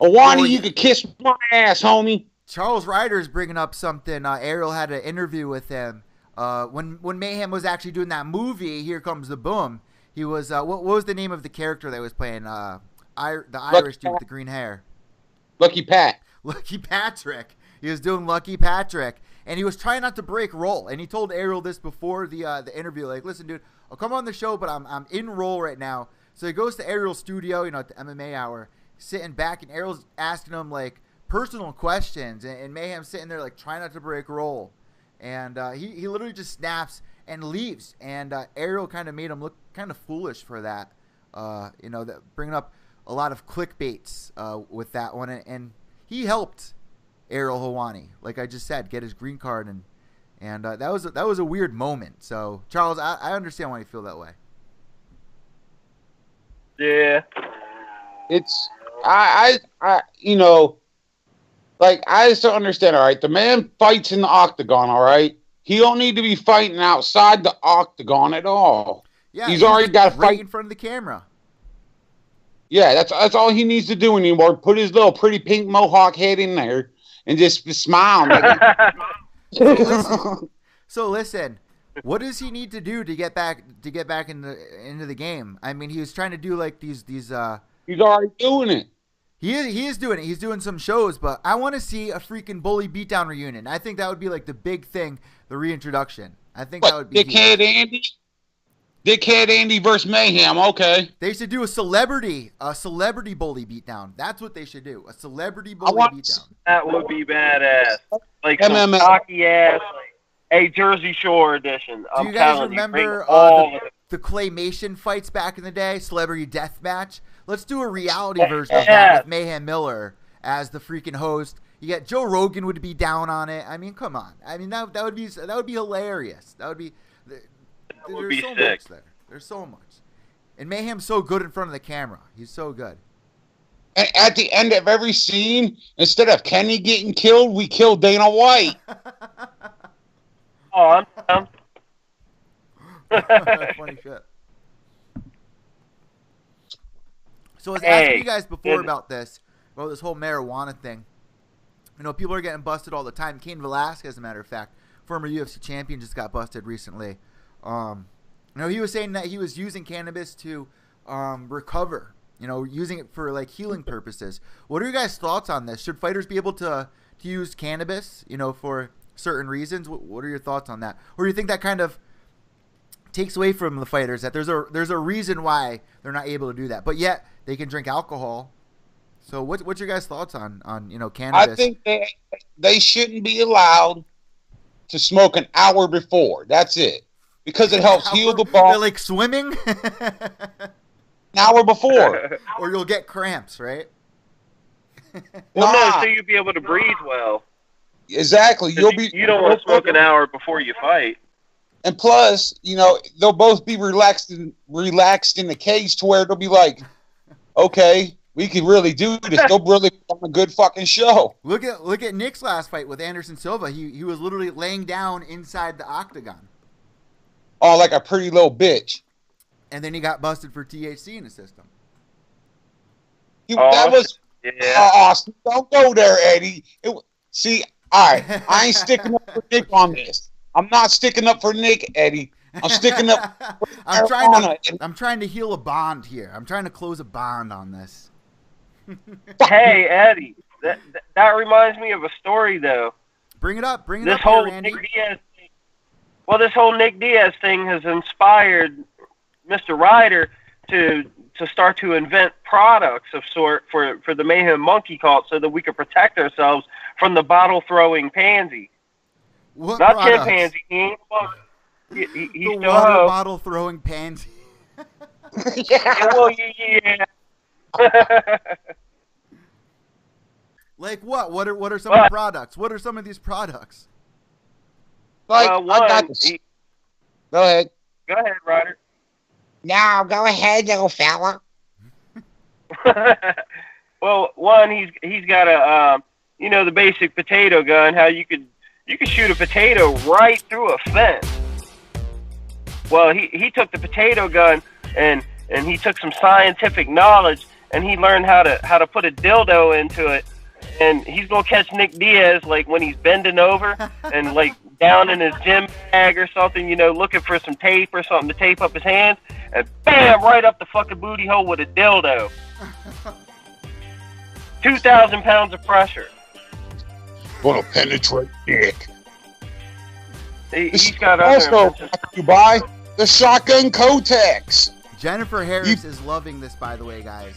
Helwani, you could kiss my ass, homie. Charles Ryder's bringing up something. Ariel had an interview with him when Mayhem was actually doing that movie, Here Comes the Boom. He was what was the name of the character that was playing? The Irish dude with the green hair. Lucky Pat. Lucky Patrick. He was doing Lucky Patrick, and he was trying not to break role. And he told Ariel this before the interview, like, "Listen, dude, I'll come on the show, but I'm in role right now." So he goes to Ariel's studio, you know, at the MMA hour, sitting back, and Ariel's asking him like personal questions, and Mayhem's sitting there like trying not to break role, and he literally just snaps and leaves. And Ariel kind of made him look kind of foolish for that, you know, that bringing up a lot of clickbaits with that one, and he helped Ariel Helwani, like I just said, get his green card, and that was a weird moment. So Charles, I understand why you feel that way. Yeah, it's I you know, like, I just don't understand. All right, the man fights in the octagon. All right, he don't need to be fighting outside the octagon at all. Yeah, he's already got to fight in front of the camera. Yeah, that's all he needs to do anymore. Put his little pretty pink mohawk head in there and just smile. So listen, what does he need to do to get back into the game? I mean, he was trying to do like these. He's already doing it. He is doing it. He's doing some shows, but I want to see a freaking Bully Beatdown reunion. I think that would be like the big thing, the reintroduction. I think that would be Dickhead huge. Andy. Dickhead Andy versus Mayhem. Okay. They should do a celebrity Bully Beatdown. That's what they should do. A celebrity Bully Beatdown. That would be badass. Like some cocky ass, like a Jersey Shore edition. Do you guys remember the claymation fights back in the day? Celebrity Deathmatch. Let's do a reality version of that with Mayhem Miller as the freaking host. You get Joe Rogan would be down on it. I mean, come on. I mean, that would be hilarious. That would be. There's so much there. There's so much. And Mayhem's so good in front of the camera. He's so good. And at the end of every scene, instead of Kenny getting killed, we kill Dana White. Oh, I'm down. Funny shit. So I was asking you guys before about this whole marijuana thing. You know, people are getting busted all the time. Cain Velasquez, as a matter of fact, former UFC champion, just got busted recently. You know, he was saying that he was using cannabis to recover. You know, using it for like healing purposes. What are your guys' thoughts on this? Should fighters be able to use cannabis, you know, for certain reasons? What are your thoughts on that? Or do you think that kind of takes away from the fighters, that there's a reason why they're not able to do that, but yet they can drink alcohol? So what's your guys' thoughts on you know, cannabis? I think they shouldn't be allowed to smoke an hour before. That's it. Because it helps heal the body. They're like swimming? An hour before. Or you'll get cramps, right? Well, no, so you'll be able to breathe well. Exactly. You don't want to smoke an hour before you fight. And plus, you know, they'll both be relaxed in the cage to where they'll be like, okay, we can really do this. They'll really put on a good fucking show. Look at Nick's last fight with Anderson Silva. He was literally laying down inside the octagon. Oh, like a pretty little bitch. And then he got busted for THC in the system. That was awesome. Don't go there, Eddie. See, all right, I ain't sticking up for Nick on this. I'm not sticking up for Nick, Eddie. I'm sticking up. I'm trying to heal a bond here. I'm trying to close a bond on this. Hey, Eddie, that reminds me of a story, though. Bring it up. Bring it This up whole here, Randy. Nick Diaz thing. Well, this whole Nick Diaz thing has inspired Mr. Ryder to start to invent products of sort for the Mayhem Monkey Kalt so that we could protect ourselves from the bottle-throwing pansy. What Not products? chimpanzee. He ain't he's The still water ho. bottle throwing pansy. Yeah, well, yeah. Like what? What are some of the products? What are some of these products? Like, One, I got this. Go ahead. Go ahead, Ryder. No, go ahead, little fella. Well, one, he's got a the basic potato gun. How you could shoot a potato right through a fence. Well, he took the potato gun and he took some scientific knowledge and he learned how to put a dildo into it. And he's gonna catch Nick Diaz like when he's bending over and like down in his gym bag or something, looking for some tape or something to tape up his hands, and bam, right up the fucking booty hole with a dildo. 2,000 pounds of pressure. Wanna penetrate dick. He's got Also other. brought to you by the Shotgun Kotex. Jennifer Harris is loving this, by the way, guys.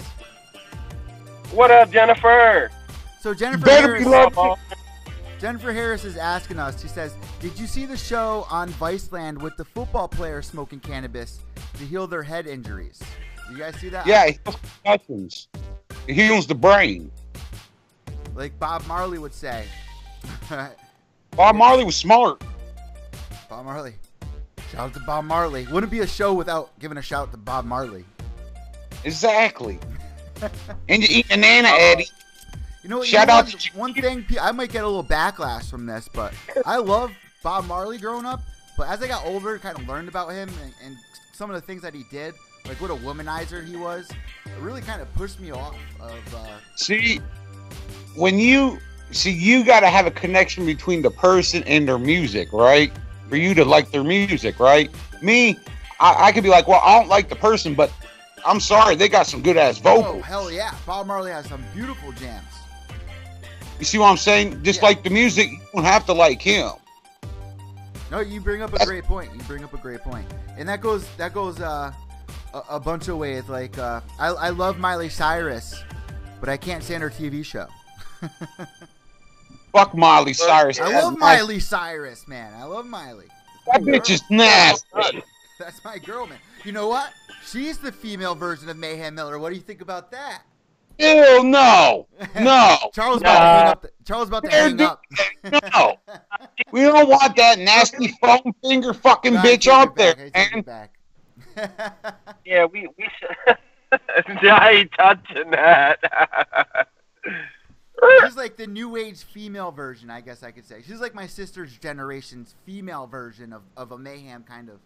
What up, Jennifer? So Jennifer Better be Harris, loving. Jennifer Harris is asking us. She says, "Did you see the show on Viceland with the football players smoking cannabis to heal their head injuries? You guys see that?" Yeah, he heals concussions. It heals the brain. Like Bob Marley would say. Bob Marley was smart. Bob Marley. Shout out to Bob Marley. Wouldn't be a show without giving a shout to Bob Marley. Exactly. And you eat banana, Eddie. You know what? Shout out to one thing. I might get a little backlash from this, but I love Bob Marley growing up. But as I got older, kind of learned about him and some of the things that he did, like what a womanizer he was, it really kind of pushed me off of. See, you got to have a connection between the person and their music, right? For you to like their music, right? Me, I could be like, well, I don't like the person, but I'm sorry, they got some good ass vocals. Oh hell yeah, Bob Marley has some beautiful jams. You see what I'm saying? Just like the music, you don't have to like him. No, you bring up a great point. And that goes a bunch of ways. Like I love Miley Cyrus, but I can't stand her TV show. Fuck Miley Cyrus. I love Miley Cyrus, man. I love Miley. That bitch is nasty. That's my girl, man. You know what? She's the female version of Mayhem Miller. What do you think about that? Ew, no. No. Charles about to hang up. Charles about to hang up. No. We don't want that nasty foam finger fucking bitch out there, man. Yeah, we I ain't touching that. She's like the new age female version, I guess I could say. She's like my sister's generation's female version of a Mayhem kind of.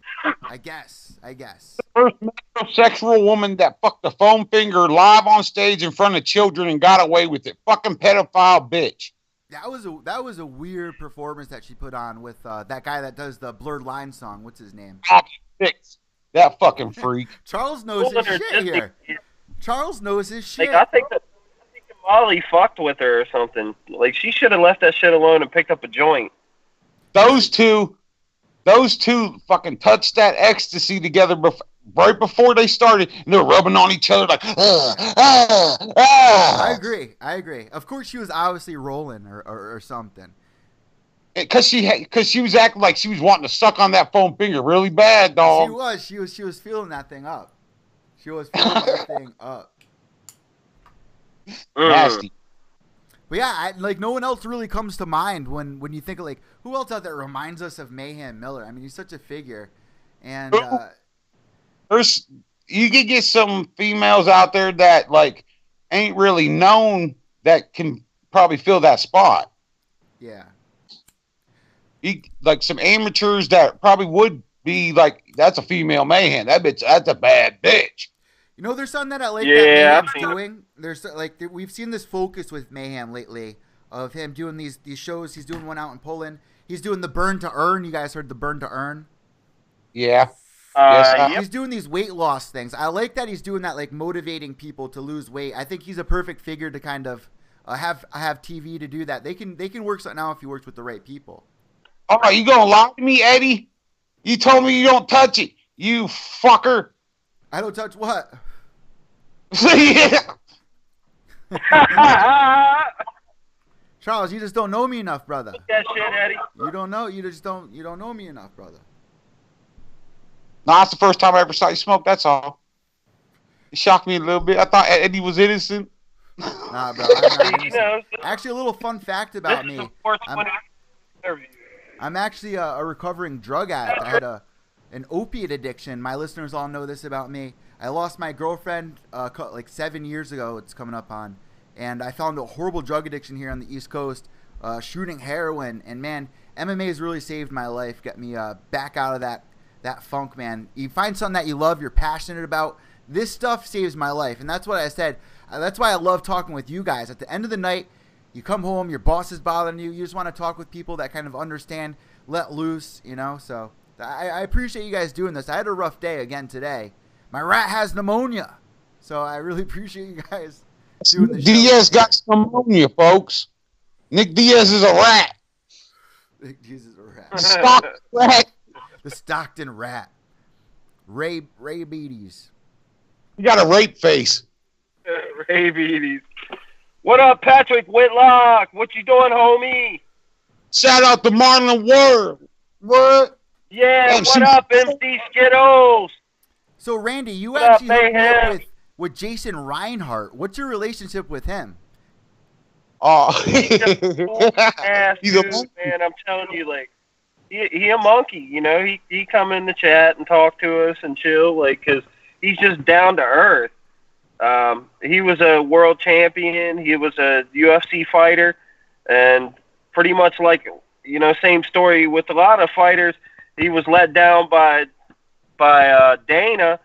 I guess. The first metrosexual woman that fucked a foam finger live on stage in front of children and got away with it. Fucking pedophile bitch. That was a weird performance that she put on with that guy that does the Blurred Line song. What's his name? That fucking freak. Charles knows his shit here. Charles knows his shit. Like, I think Molly fucked with her or something. Like, she should have left that shit alone and picked up a joint. Those two fucking touched that ecstasy together right before they started, and they were rubbing on each other like, I agree. Of course, she was obviously rolling or something. Because she was acting like she was wanting to suck on that foam finger really bad, dog. She was feeling that thing up. She was feeling that thing up. Nasty. But yeah, like no one else really comes to mind when you think of like who else out there reminds us of Mayhem Miller. I mean, he's such a figure, and you could get some females out there that like ain't really known that can probably fill that spot. Yeah. Like some amateurs that probably would be like, that's a female Mayhem. That's a bad bitch. You know, there's something that I like that Mayhem's I've doing. There's like we've seen this focus with Mayhem lately of him doing these shows. He's doing one out in Poland. He's doing the Burn to Earn. You guys heard the Burn to Earn? Yeah. Yes, He's doing these weight loss things. I like that he's doing that, like motivating people to lose weight. I think he's a perfect figure to kind of have TV to do that. They can work something out if he works with the right people. All right, you gonna lie to me, Eddie? You told me you don't touch it, you fucker. I don't touch what? Yeah. Charles, you just don't know me enough, brother. That shit, Eddie. You don't know me enough, brother. No, that's the first time I ever saw you smoke. That's all. It shocked me a little bit. I thought Eddie was innocent. Nah, bro. I'm not innocent. Actually, a little fun fact about me. I'm actually a recovering drug addict. I had an opiate addiction. My listeners all know this about me. I lost my girlfriend like 7 years ago. It's coming up on. And I found a horrible drug addiction here on the East Coast, shooting heroin. And, man, MMA has really saved my life, get me back out of that funk, man. You find something that you love, you're passionate about. This stuff saves my life. And that's what I said. That's why I love talking with you guys. At the end of the night, you come home, your boss is bothering you. You just want to talk with people that kind of understand, let loose, you know. So I appreciate you guys doing this. I had a rough day again today. My rat has pneumonia. So I really appreciate you guys doing this. Diaz got pneumonia, folks. Nick Diaz is a rat. Nick Diaz is a rat. Stockton rat. The Stockton rat. Ray Beatties. You got a rape face. Ray Beatties. What up, Patrick Whitlock? What you doing, homie? Shout out to Marlon Word. What? Yeah, what up, MC Skittles? So, Randy, you actually hooked me up with Jason Reinhart. What's your relationship with him? Oh, he's a monkey, man. I'm telling you, like, he a monkey. You know, he come in the chat and talk to us and chill, like, cause he's just down to earth. He was a world champion. He was a UFC fighter, and pretty much like, you know, same story with a lot of fighters. He was let down by Dana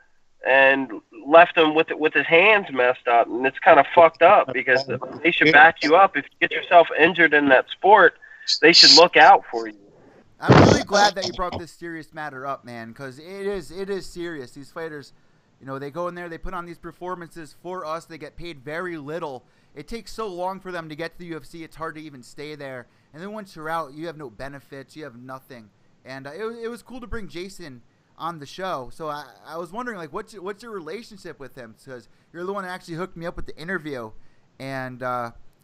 and left him with his hands messed up, and it's kind of fucked up because they should back you up. If you get yourself injured in that sport, they should look out for you. I'm really glad that you brought this serious matter up, man, because it is serious. These fighters, you know, they go in there, they put on these performances for us. They get paid very little. It takes so long for them to get to the UFC. It's hard to even stay there. And then once you're out, you have no benefits. You have nothing. And it was cool to bring Jason on the show. So I was wondering, like, what's your relationship with him? Because you're the one that actually hooked me up with the interview. And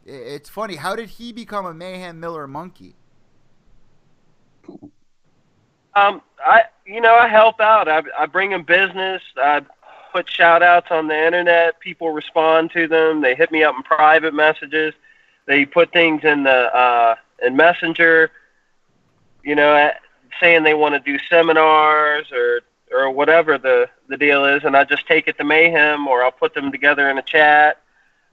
it's funny. How did he become a Mayhem Miller monkey? I help out. I bring him business. I put shout outs on the internet. People respond to them. They hit me up in private messages. They put things in the in Messenger, you know, saying they want to do seminars or whatever the deal is, and I just take it to Mayhem, or I'll put them together in a chat.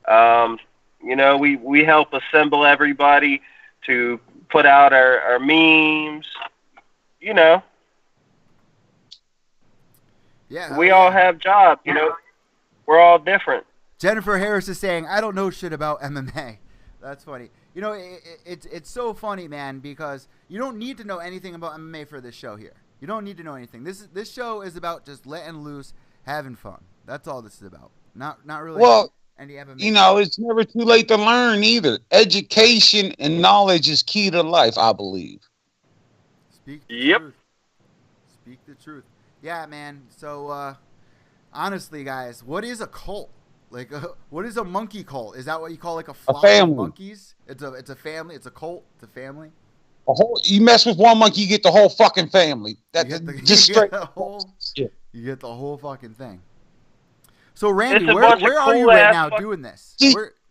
You know, we help assemble everybody to put out our memes, you know. Yeah, we all have jobs, you know. We're all different. Jennifer Harris is saying, I don't know shit about MMA. That's funny. You know, it's so funny, man, because you don't need to know anything about MMA for this show here. You don't need to know anything. This show is about just letting loose, having fun. That's all this is about. Not really. Well, any MMA. You know, it's never too late to learn either. Education and knowledge is key to life, I believe. Speak the truth. Speak the truth. Yeah, man. So, honestly, guys, what is a cult? Like, what is a monkey cult? Is that what you call like a flock of monkeys? It's a family. It's a cult. It's a family. You mess with one monkey, you get the whole fucking family. You get the whole fucking thing. So, Randy, where are you right now doing this?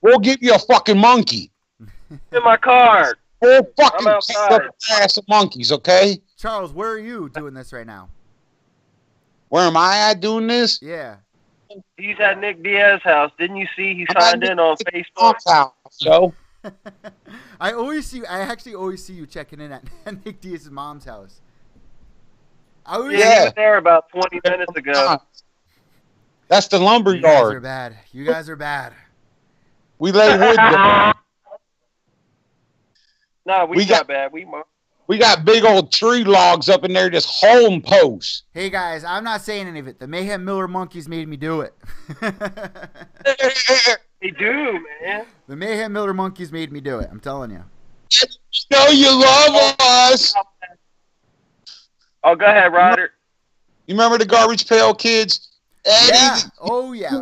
We'll give you a fucking monkey. In my car. Whole fucking ass of monkeys, okay? Charles, where are you doing this right now? Where am I at doing this? Yeah. He's at Nick Diaz's house. Didn't you see he signed in on Facebook? So I actually always see you checking in at Nick Diaz's mom's house. He was there about 20 minutes ago. That's the lumber yard. You guys are bad. You guys are bad. We lay wood. No, we got bad. We got big old tree logs up in there, just home posts. Hey guys, I'm not saying any of it. The Mayhem Miller Monkeys made me do it. They do, man. The Mayhem Miller Monkeys made me do it. I'm telling you. No, you love us. Oh, go ahead, Ryder. You remember the Garbage Pail Kids? Eddie. Yeah. Oh yeah.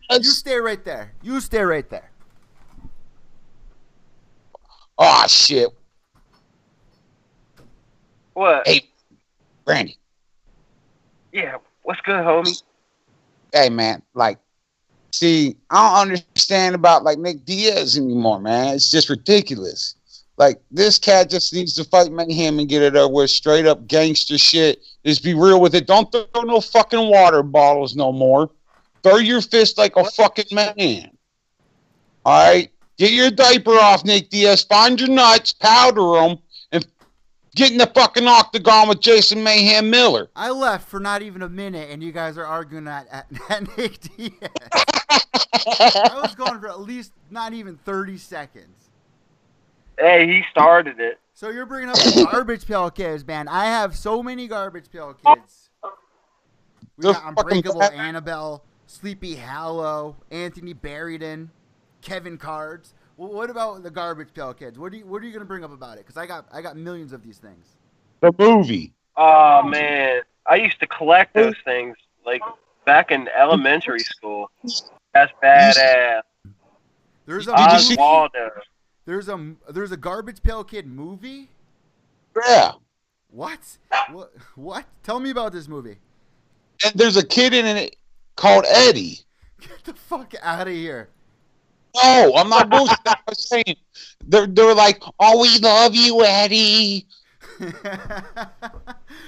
You stay right there. You stay right there. Oh shit. What? Hey, Randy. Yeah. What's good, homie? Hey man, like, see, I don't understand about like Nick Diaz anymore, man. It's just ridiculous. Like, this cat just needs to fight Mayhem and get it over with. Straight up gangster shit. Just be real with it. Don't throw no fucking water bottles no more. Throw your fist like a fucking man. All right? Get your diaper off, Nick Diaz. Find your nuts, powder them, and get in the fucking octagon with Jason Mayhem Miller. I left for not even a minute, and you guys are arguing at Nick Diaz. I was gone for at least not even 30 seconds. Hey, he started it. So you're bringing up the Garbage Pail Kids, man. I have so many Garbage Pail Kids. We got Unbreakable Annabelle, Sleepy Hollow, Anthony Barryden, Kevin Cards. Well, what about the Garbage Pail Kids? What are you gonna bring up about it? Because I got millions of these things. The movie. Oh man, I used to collect those things like back in elementary school. That's badass. There's a Oswaldo. There's a Garbage Pail Kid movie? Yeah. What? What? Tell me about this movie. And there's a kid in it called Eddie. Get the fuck out of here. No, I'm not bullshit. I was saying. They're like, oh, we love you, Eddie.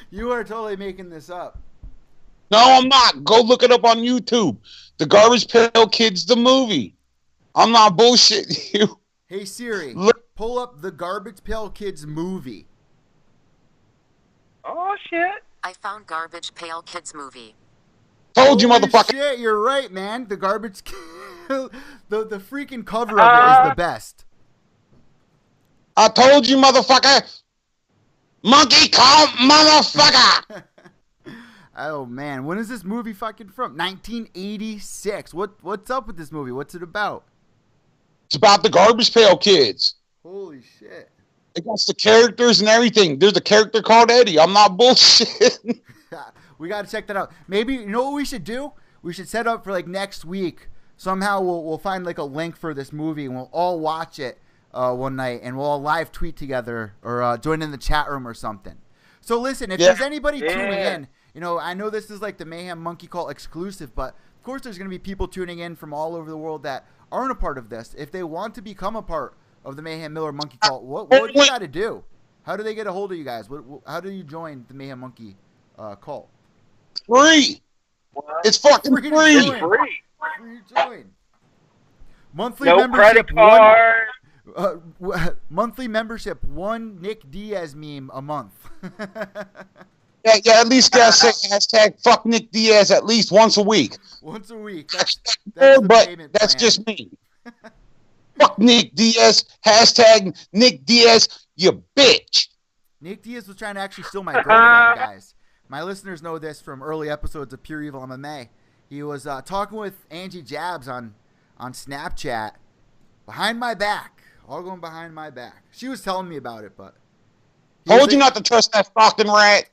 You are totally making this up. No, I'm not. Go look it up on YouTube. The Garbage Pail Kids, the movie. I'm not bullshitting you. Hey Siri, pull up the Garbage Pail Kids movie. Oh shit! I found Garbage Pail Kids movie. Told you, Holy motherfucker. Shit, you're right, man. The Garbage, the freaking cover of it is the best. I told you, motherfucker. Monkey Kalt, motherfucker. Oh man, when is this movie fucking from? 1986. What's up with this movie? What's it about? It's about the Garbage Pail Kids. Holy shit. It got the characters and everything. There's a character called Eddie. I'm not bullshit. We got to check that out. Maybe, you know what we should do? We should set up for like next week. Somehow we'll find like a link for this movie and we'll all watch it one night and we'll all live tweet together or join in the chat room or something. So listen, if there's anybody tuning in, you know, I know this is like the Mayhem Monkey Kalt exclusive, but of course there's going to be people tuning in from all over the world that aren't a part of this. If they want to become a part of the Mayhem Miller Monkey Kalt, what do you got to do? How do they get a hold of you guys? How do you join the Mayhem Monkey Kalt? Free. It's fucking free. Free to join. Monthly no membership. Credit card. Monthly membership. One Nick Diaz meme a month. Yeah, at least gotta say hashtag fuck Nick Diaz at least once a week. Once a week. That's just me. Fuck Nick Diaz. Hashtag Nick Diaz, you bitch. Nick Diaz was trying to actually steal my girlfriend, guys. My listeners know this from early episodes of Pure Evil MMA. He was talking with Angie Jabs on Snapchat behind my back. All going behind my back. She was telling me about it, but... Told you not to trust that fucking rat.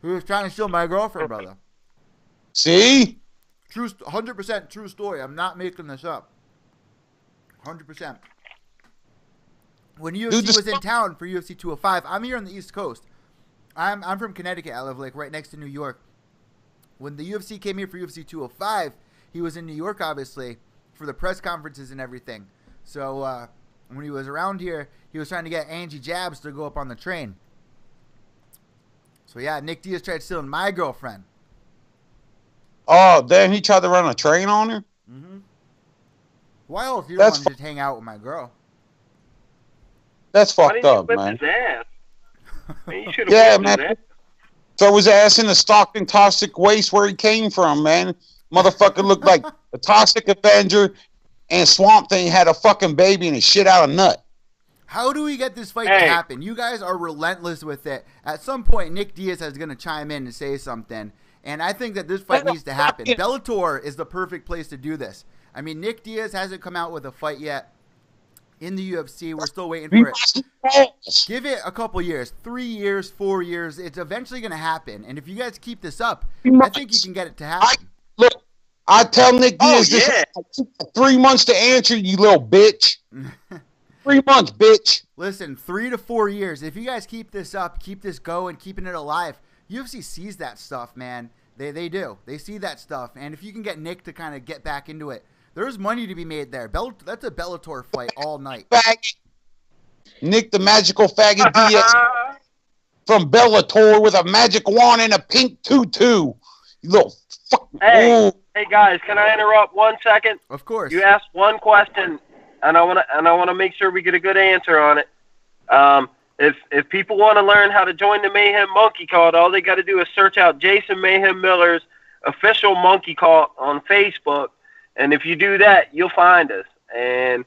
Who was trying to steal my girlfriend, brother. See? 100% true story. I'm not making this up. 100%. When UFC was in town for UFC 205, I'm here on the East Coast. I'm from Connecticut. I live like right next to New York. When the UFC came here for UFC 205, he was in New York, obviously, for the press conferences and everything. So when he was around here, he was trying to get Angie Jabs to go up on the train. So yeah, Nick Diaz tried stealing my girlfriend. Oh, then he tried to run a train on her? Mm-hmm. Why else you don't want to just hang out with my girl? That's fucked up, man. His ass? Man, you should have man. His ass. Throw his ass in the Stockton toxic waste where he came from, man. Motherfucker looked like a Toxic Avenger and Swamp Thing had a fucking baby and a shit out of nut. How do we get this fight to happen? You guys are relentless with it. At some point, Nick Diaz is going to chime in and say something, and I think that this fight needs to happen. Bellator is the perfect place to do this. I mean, Nick Diaz hasn't come out with a fight yet in the UFC. We're still waiting for it. Give it a couple years, 3 years, 4 years. It's eventually going to happen. And if you guys keep this up, I think you can get it to happen. I tell Nick Diaz this 3 months to answer, you little bitch. 3 months, bitch. Listen, 3 to 4 years. If you guys keep this up, keep this going, keeping it alive, UFC sees that stuff, man. They do. They see that stuff. And if you can get Nick to kind of get back into it, there's money to be made there. That's a Bellator fight all night. Nick the magical faggot Diaz from Bellator with a magic wand and a pink tutu. You little fuck. Hey guys, can I interrupt 1 second? Of course. You asked one question, and I want to make sure we get a good answer on it. If people want to learn how to join the Mayhem Monkey Kalt, all they got to do is search out Jason Mayhem Miller's official Monkey Kalt on Facebook. And if you do that, you'll find us. And,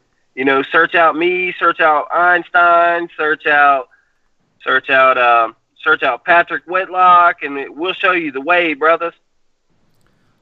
search out me, search out Einstein, search out Patrick Whitlock, and we'll show you the way, brothers.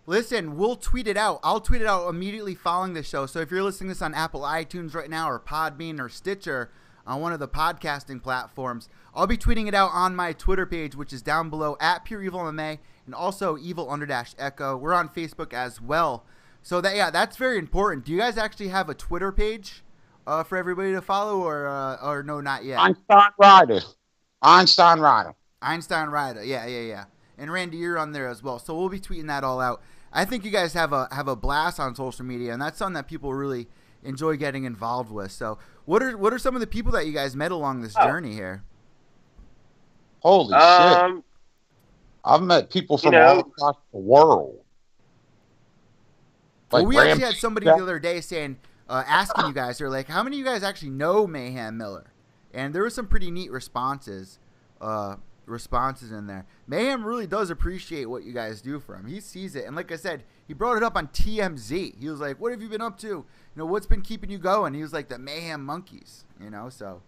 Listen, we'll tweet it out. I'll tweet it out immediately following the show. So if you're listening to this on Apple iTunes right now or Podbean or Stitcher on one of the podcasting platforms, I'll be tweeting it out on my Twitter page, which is down below at Pure Evil MMA and also Evil_Echo. We're on Facebook as well. So that's very important. Do you guys actually have a Twitter page for everybody to follow, or no, not yet? Einstein Rider. Yeah. And Randy, you're on there as well. So we'll be tweeting that all out. I think you guys have a blast on social media, and that's something that people really enjoy getting involved with. So what are some of the people that you guys met along this journey here? Holy shit! I've met people from all across the world. Well, we actually had somebody the other day saying, asking you guys, they're like, how many of you guys actually know Mayhem Miller? And there were some pretty neat responses in there. Mayhem really does appreciate what you guys do for him. He sees it. And like I said, he brought it up on TMZ. He was like, what have you been up to? What's been keeping you going? He was like, the Mayhem Monkeys, so,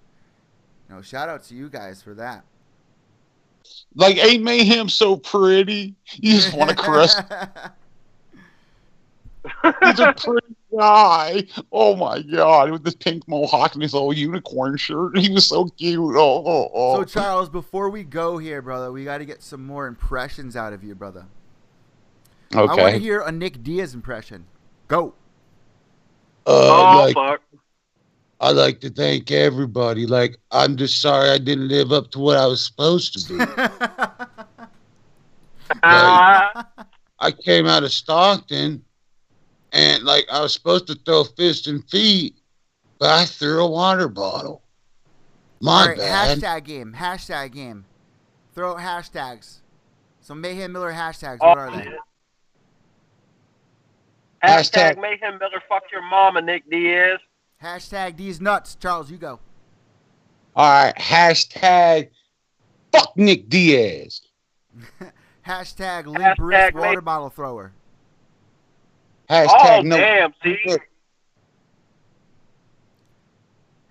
shout out to you guys for that. Like, ain't Mayhem so pretty? You just want to caress. He's a pretty guy. Oh my god, with this pink mohawk and his little unicorn shirt. He was so cute. Oh. So Charles, before we go here, brother, we got to get some more impressions out of you, brother. Okay. I want to hear a Nick Diaz impression. Go. Fuck. I'd like to thank everybody. Like, I'm just sorry I didn't live up to what I was supposed to be. I came out of Stockton. And, I was supposed to throw fist and feet, but I threw a water bottle. My bad. Hashtag game. Throw out hashtags. Some Mayhem Miller hashtags. What are they? Hashtag Mayhem Miller fuck your mama, Nick Diaz. Hashtag these nuts. Charles, you go. All right. Hashtag fuck Nick Diaz. Hashtag limp wrist water bottle thrower. Hashtag damn, see?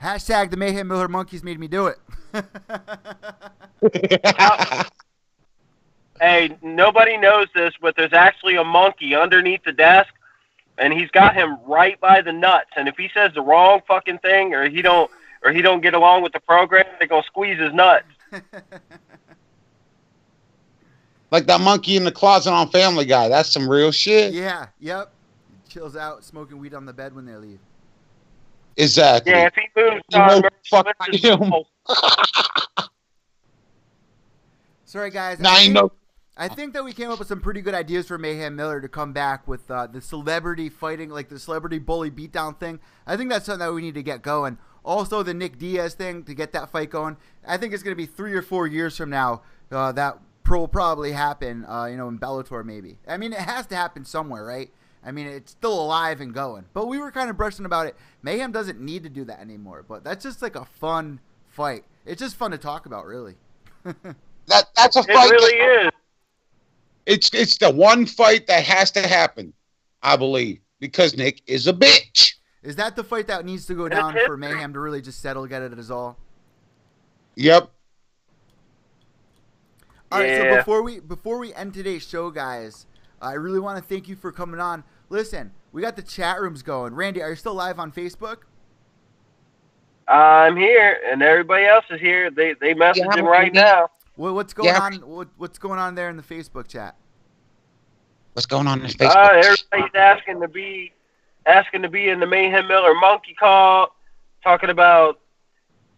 Hashtag the Mayhem Miller Monkeys made me do it. Hey, nobody knows this, but there's actually a monkey underneath the desk, and he's got him right by the nuts. And if he says the wrong fucking thing, or he don't get along with the program, they're gonna squeeze his nuts. Like that monkey in the closet on Family Guy. That's some real shit. Yeah. Yep. Chills out, smoking weed on the bed when they leave. Exactly. Yeah, if he moves, fuck him. Sorry, guys. I think that we came up with some pretty good ideas for Mayhem Miller to come back with the celebrity fighting, like the celebrity bully beatdown thing. I think that's something that we need to get going. Also, the Nick Diaz thing to get that fight going. I think it's going to be 3 or 4 years from now that will probably happen. In Bellator maybe. I mean, it has to happen somewhere, right? I mean, it's still alive and going. But we were kind of brushing about it. Mayhem doesn't need to do that anymore. But that's just like a fun fight. It's just fun to talk about, really. That's a fight. It really is. It's the one fight that has to happen, I believe, because Nick is a bitch. Is that the fight that needs to go down for Mayhem to really just settle, get it as all? Yep. All right, so before we end today's show, guys, I really want to thank you for coming on. Listen, we got the chat rooms going. Randy, are you still live on Facebook? I'm here, and everybody else is here. They messaging right now. What's going on? What's going on there in the Facebook chat? What's going on in Facebook? Everybody's asking to be in the Mayhem Miller Monkey Kalt, talking about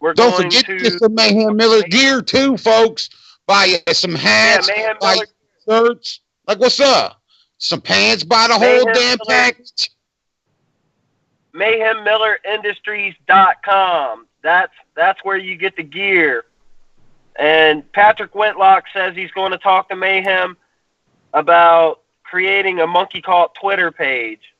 Don't forget to get some Mayhem Miller gear too, folks. Buy some hats, buy shirts. Like, what's up? Some pants, buy the whole damn package. MayhemMillerIndustries.com. That's where you get the gear. And Patrick Whitlock says he's going to talk to Mayhem about creating a Monkey Kalt Twitter page.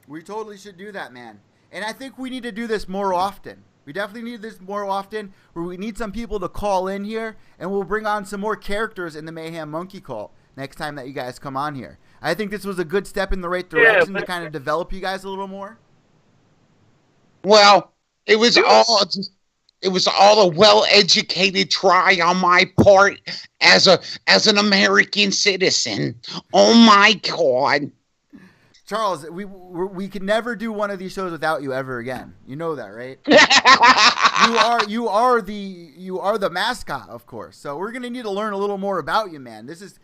We totally should do that, man. And I think we need to do this more often. We definitely need this more often, where we need some people to call in here, and we'll bring on some more characters in the Mayhem Monkey Kalt next time that you guys come on here. I think this was a good step in the right direction to kind of develop you guys a little more. Well, it was all a well-educated try on my part as an American citizen. Oh my God. Charles, we can never do one of these shows without you ever again. You know that, right? you are the mascot, of course. So we're gonna need to learn a little more about you, man. This is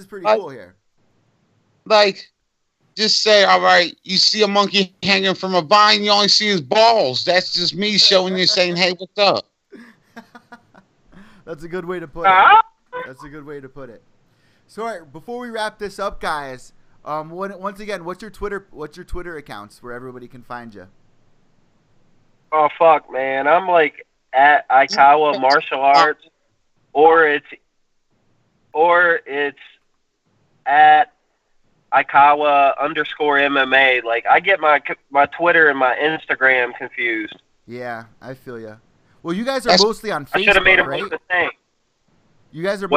pretty cool here. Like, just say, all right, you see a monkey hanging from a vine, you only see his balls. That's just me showing you, saying, hey, what's up? That's a good way to put it. That's a good way to put it. So, all right, before we wrap this up, guys, once again, what's your Twitter accounts where everybody can find you? Oh fuck, man! I'm like at Aikawa Martial Arts, or it's at Aikawa_MMA. Like, I get my Twitter and my Instagram confused. Yeah, I feel ya. Well, you guys are mostly on Facebook, I should have made it right? the same. You guys are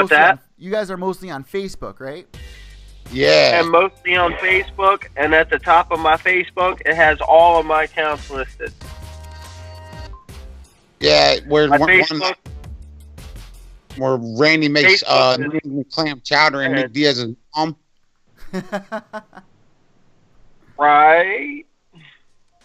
mostly on Facebook, right? Yeah. And mostly on Facebook, and at the top of my Facebook, it has all of my accounts listed. Yeah, where Randy makes clam chowder and Nick Diaz's mom. Right.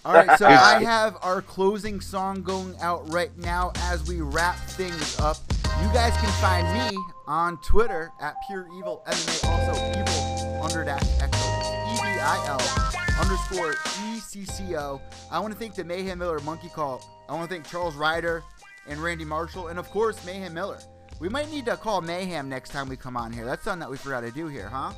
All right, so I have our closing song going out right now as we wrap things up. You guys can find me on Twitter at Pure Evil MMA, also evil_echo, EVIL_ECCO. I want to thank the Mayhem Miller Monkey Kalt. I want to thank Charles Ryder and Randy Marshall, and of course Mayhem Miller. We might need to call Mayhem next time we come on here. That's something that we forgot to do here, huh?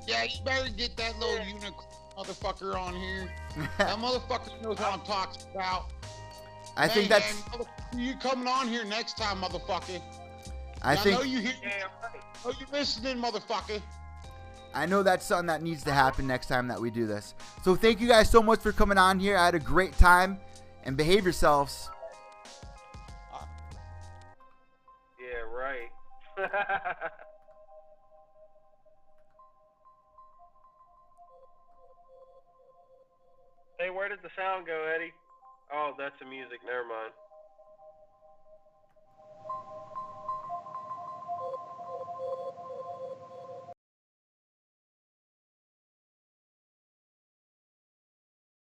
Yeah, you better get that little unicorn motherfucker on here. That motherfucker knows what I'm talking about. I think that's... You coming on here next time, motherfucker. I know you hear. Oh, you listening, motherfucker. I know that's something that needs to happen next time that we do this. So thank you guys so much for coming on here. I had a great time, and behave yourselves. Yeah, right. Hey, where did the sound go, Eddie? Oh, that's the music. Never mind.